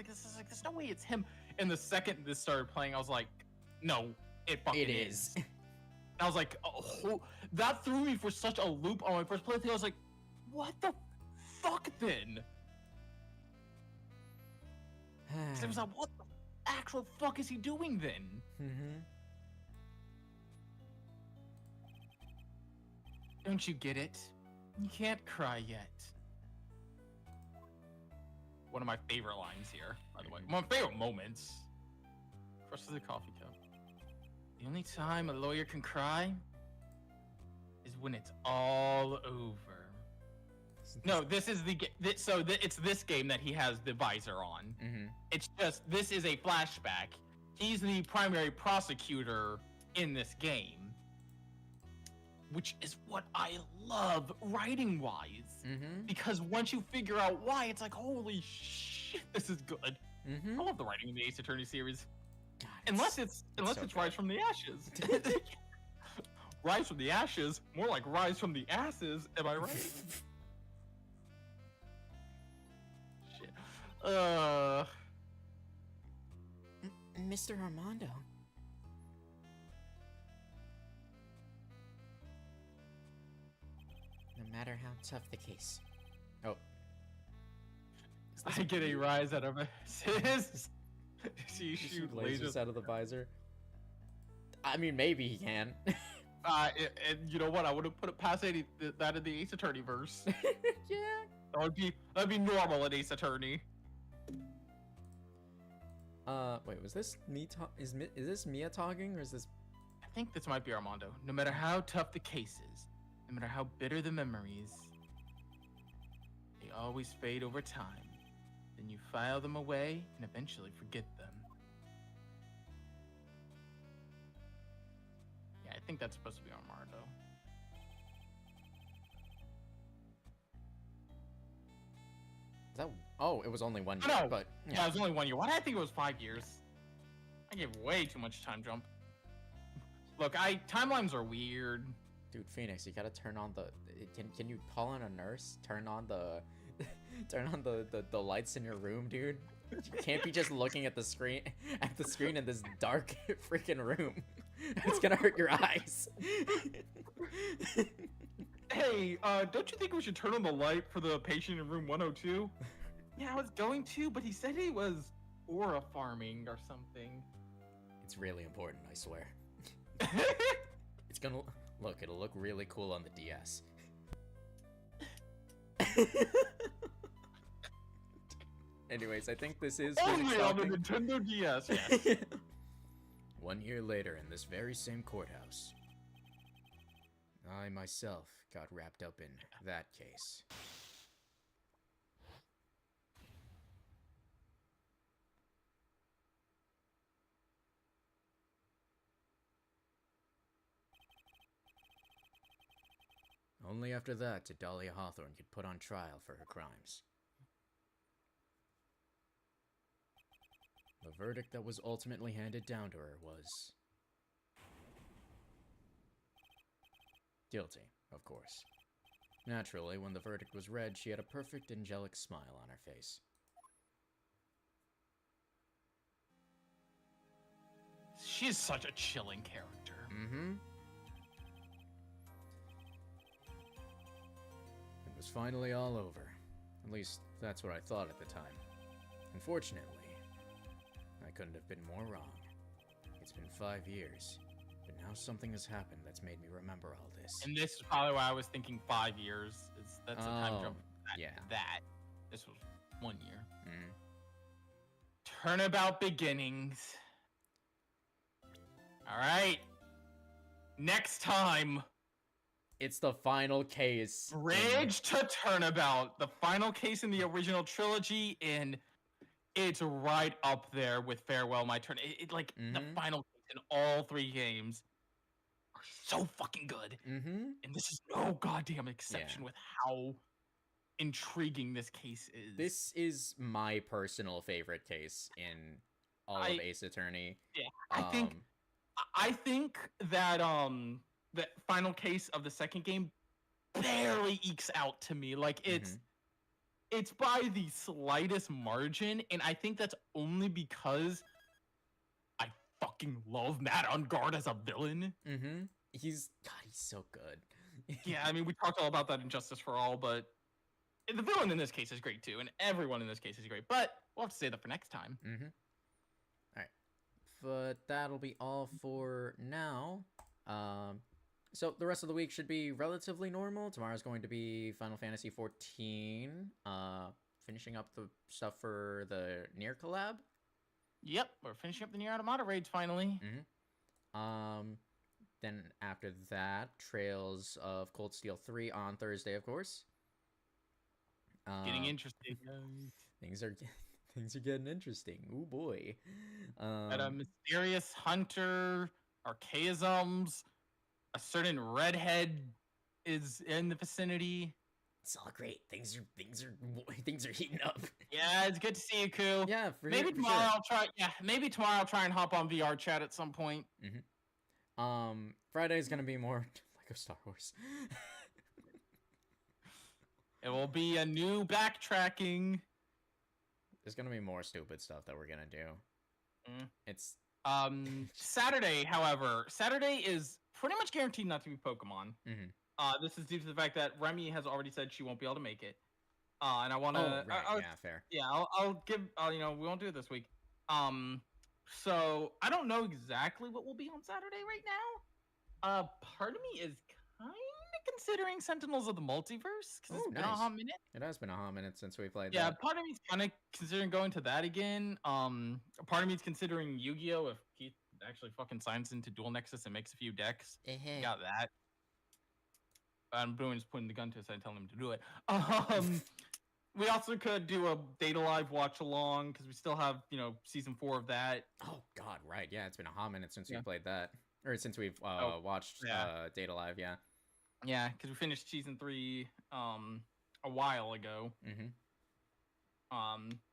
no way it's him. And the second this started playing, I was like, no, it fucking It is. is. I was like, oh, that threw me for such a loop on my first playthrough. I was like, what the fuck then? 'Cause I was like, what the actual fuck is he doing then? Mm-hmm. Don't you get it? You can't cry yet. One of my favorite lines here, by the way. One of my favorite moments. Crushes the coffee cup. The only time a lawyer can cry is when it's all over. No, this is it's this game that he has the visor on. Mm-hmm. It's just, this is a flashback. He's the primary prosecutor in this game, which is what I love writing-wise. Mm-hmm. Because once you figure out why, it's like, holy shit, this is good. Mm-hmm. I love the writing in the Ace Attorney series. God, Unless it's so Rise from the Ashes. Rise from the Ashes, more like Rise from the Asses, am I right? Shit. Mr. Armando. No matter how tough the case. Oh. I get a rise out of his. See, You shoot shoot lasers. lasers out of the visor. I mean, maybe he can. And you know what? I would have put it past that in the Ace Attorney verse. Yeah. That'd be normal in Ace Attorney. Wait, was this me? Is this Mia talking, or is this? I think this might be Armando. No matter how tough the case is, no matter how bitter the memories, they always fade over time. Then you file them away and eventually forget them. Yeah, I think that's supposed to be Armando. Is that? Oh, it was only 1 year, No. but Yeah, it was only 1 year. Why did I think it was 5 years? I gave way too much time jump. Look, timelines are weird. Dude, Phoenix, you gotta turn on the. Can you call in a nurse? Turn on the the lights in your room, dude. You can't be just looking at the screen in this dark freaking room. It's gonna hurt your eyes. Hey, don't you think we should turn on the light for the patient in room 102? Yeah, I was going to, but he said he was aura farming or something. It's really important, I swear. It's gonna look. It'll look really cool on the DS. Anyways, I think this is Phoenix Only on the talking. Nintendo DS, yes. 1 year later, in this very same courthouse, I myself got wrapped up in that case. Only after that did Dahlia Hawthorne get put on trial for her crimes. The verdict that was ultimately handed down to her was guilty, of course. Naturally, when the verdict was read, she had a perfect angelic smile on her face. She's such a chilling character. Mm-hmm. It was finally all over. At least, that's what I thought at the time. Unfortunately, I couldn't have been more wrong. It's been 5 years, but now something has happened that's made me remember all this. And this is probably why I was thinking 5 years. That's a time Oh, jump. yeah. That. This was 1 year. Mm. Turnabout beginnings. All right. Next time, It's the final case. Bridge to Turnabout, the final case in the original trilogy, and it's right up there with Farewell My Turn. The Mhm. final case in all 3 games are so fucking good, Mm-hmm. and this is no goddamn exception with how intriguing this case is. This is my personal favorite case in all of Ace Attorney. Yeah, I think that the final case of the second game barely ekes out to me. Like it's Mhm. it's by the slightest margin, and I think that's only because I fucking love Matt Ungard as a villain. Mm-hmm. He's so good. Yeah, I mean, we talked all about that in Justice for All, but the villain in this case is great too, and everyone in this case is great. But we'll have to say that for next time. Mm-hmm. All right, but that'll be all for now. So the rest of the week should be relatively normal. Tomorrow's going to be Final Fantasy 14. Finishing up the stuff for the Nier collab. Yep, we're finishing up the Nier Automata raids finally. Mm-hmm. Then after that, Trails of Cold Steel 3 on Thursday, of course. Getting interesting. Things are getting interesting. Ooh boy. At a mysterious hunter, archaisms, a certain redhead is in the vicinity. It's all great. Things are heating up. Yeah, it's good to see you, Koo. Yeah, maybe tomorrow I'll try. Yeah, maybe tomorrow I'll try and hop on VR chat at some point. Mm-hmm. Friday's gonna be more Lego Star Wars. It will be a new backtracking. There's gonna be more stupid stuff that we're gonna do. It's Saturday, however, Saturday is pretty much guaranteed not to be Pokemon. This is due to the fact that Remy has already said she won't be able to make it. And I want to. Oh, right. Yeah, fair. Yeah, I'll give. You know, we won't do it this week. So I don't know exactly what will be on Saturday right now. Part of me is kind of considering Sentinels of the Multiverse because it's been a hot minute. It has been a hot minute since we played. Yeah, that. part of me's kind of considering going to that again. Part of me's considering Yu-Gi-Oh! If Keith actually fucking signs into Dual Nexus and makes a few decks. Got that. I'm just putting the gun to his head, telling him to do it. We also could do a Data Live watch along because we still have, season 4 of that. Oh God, right? Yeah, it's been a hot minute since we played that, or since we've watched Data Live. Yeah. Yeah, because we finished season 3 a while ago.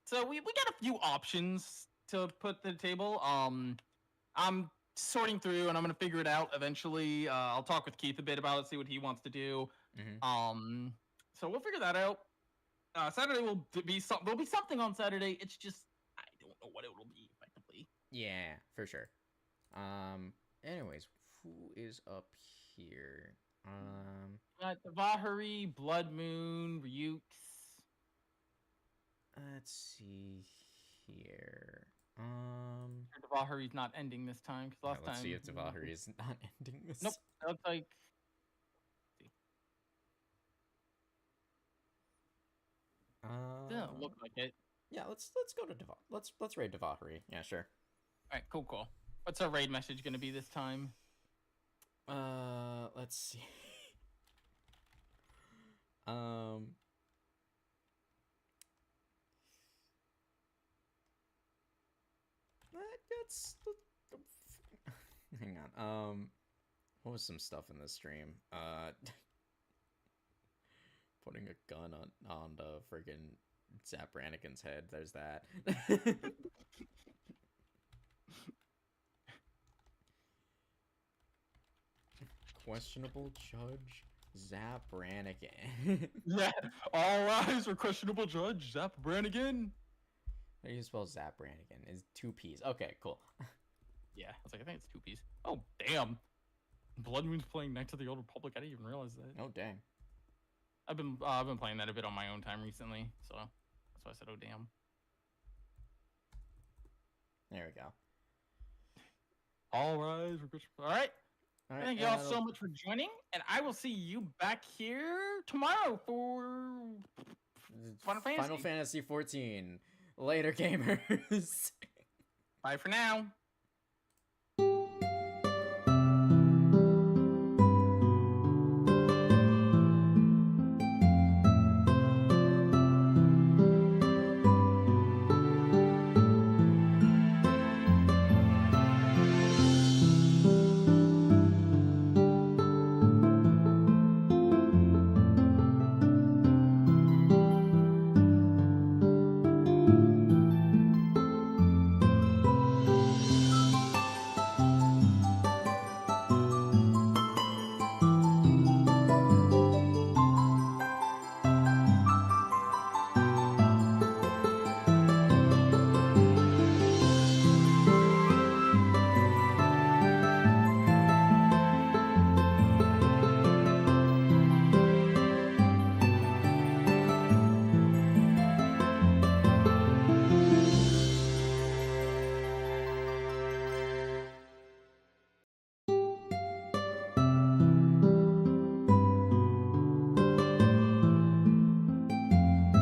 So we got a few options to put to the table. I'm sorting through and I'm gonna figure it out eventually. I'll talk with Keith a bit about it, see what he wants to do. So we'll figure that out. Saturday there'll be something on Saturday. It's just I don't know what it will be effectively. Yeah, for sure. Anyways, who is up here? The Vahari, Blood Moon, Ryukes. Let's see here. Vahari's not ending this time because last time. Let's see if Vahari is not ending this. Nope. That looks like. Doesn't look like it. Yeah, let's go to let's raid Vahari. Yeah, sure. All right, cool. What's our raid message gonna be this time? Let's see. Hang on. What was some stuff in this stream? Putting a gun on the friggin' Zap Brannigan's head. There's that. Questionable Judge Zap Brannigan. Yeah, all eyes for questionable Judge Zap Brannigan. How do you spell Zap Brannigan? Is 2 P's. Okay, cool. Yeah, I think it's 2 P's. Oh, damn. Blood Moon's playing Knights of the Old Republic. I didn't even realize that. Oh, dang. I've been playing that a bit on my own time recently, so that's why I said, oh, damn. There we go. All rise. All right. Thank you all so much for joining, and I will see you back here tomorrow for Final Fantasy 14. Later, gamers. Bye for now.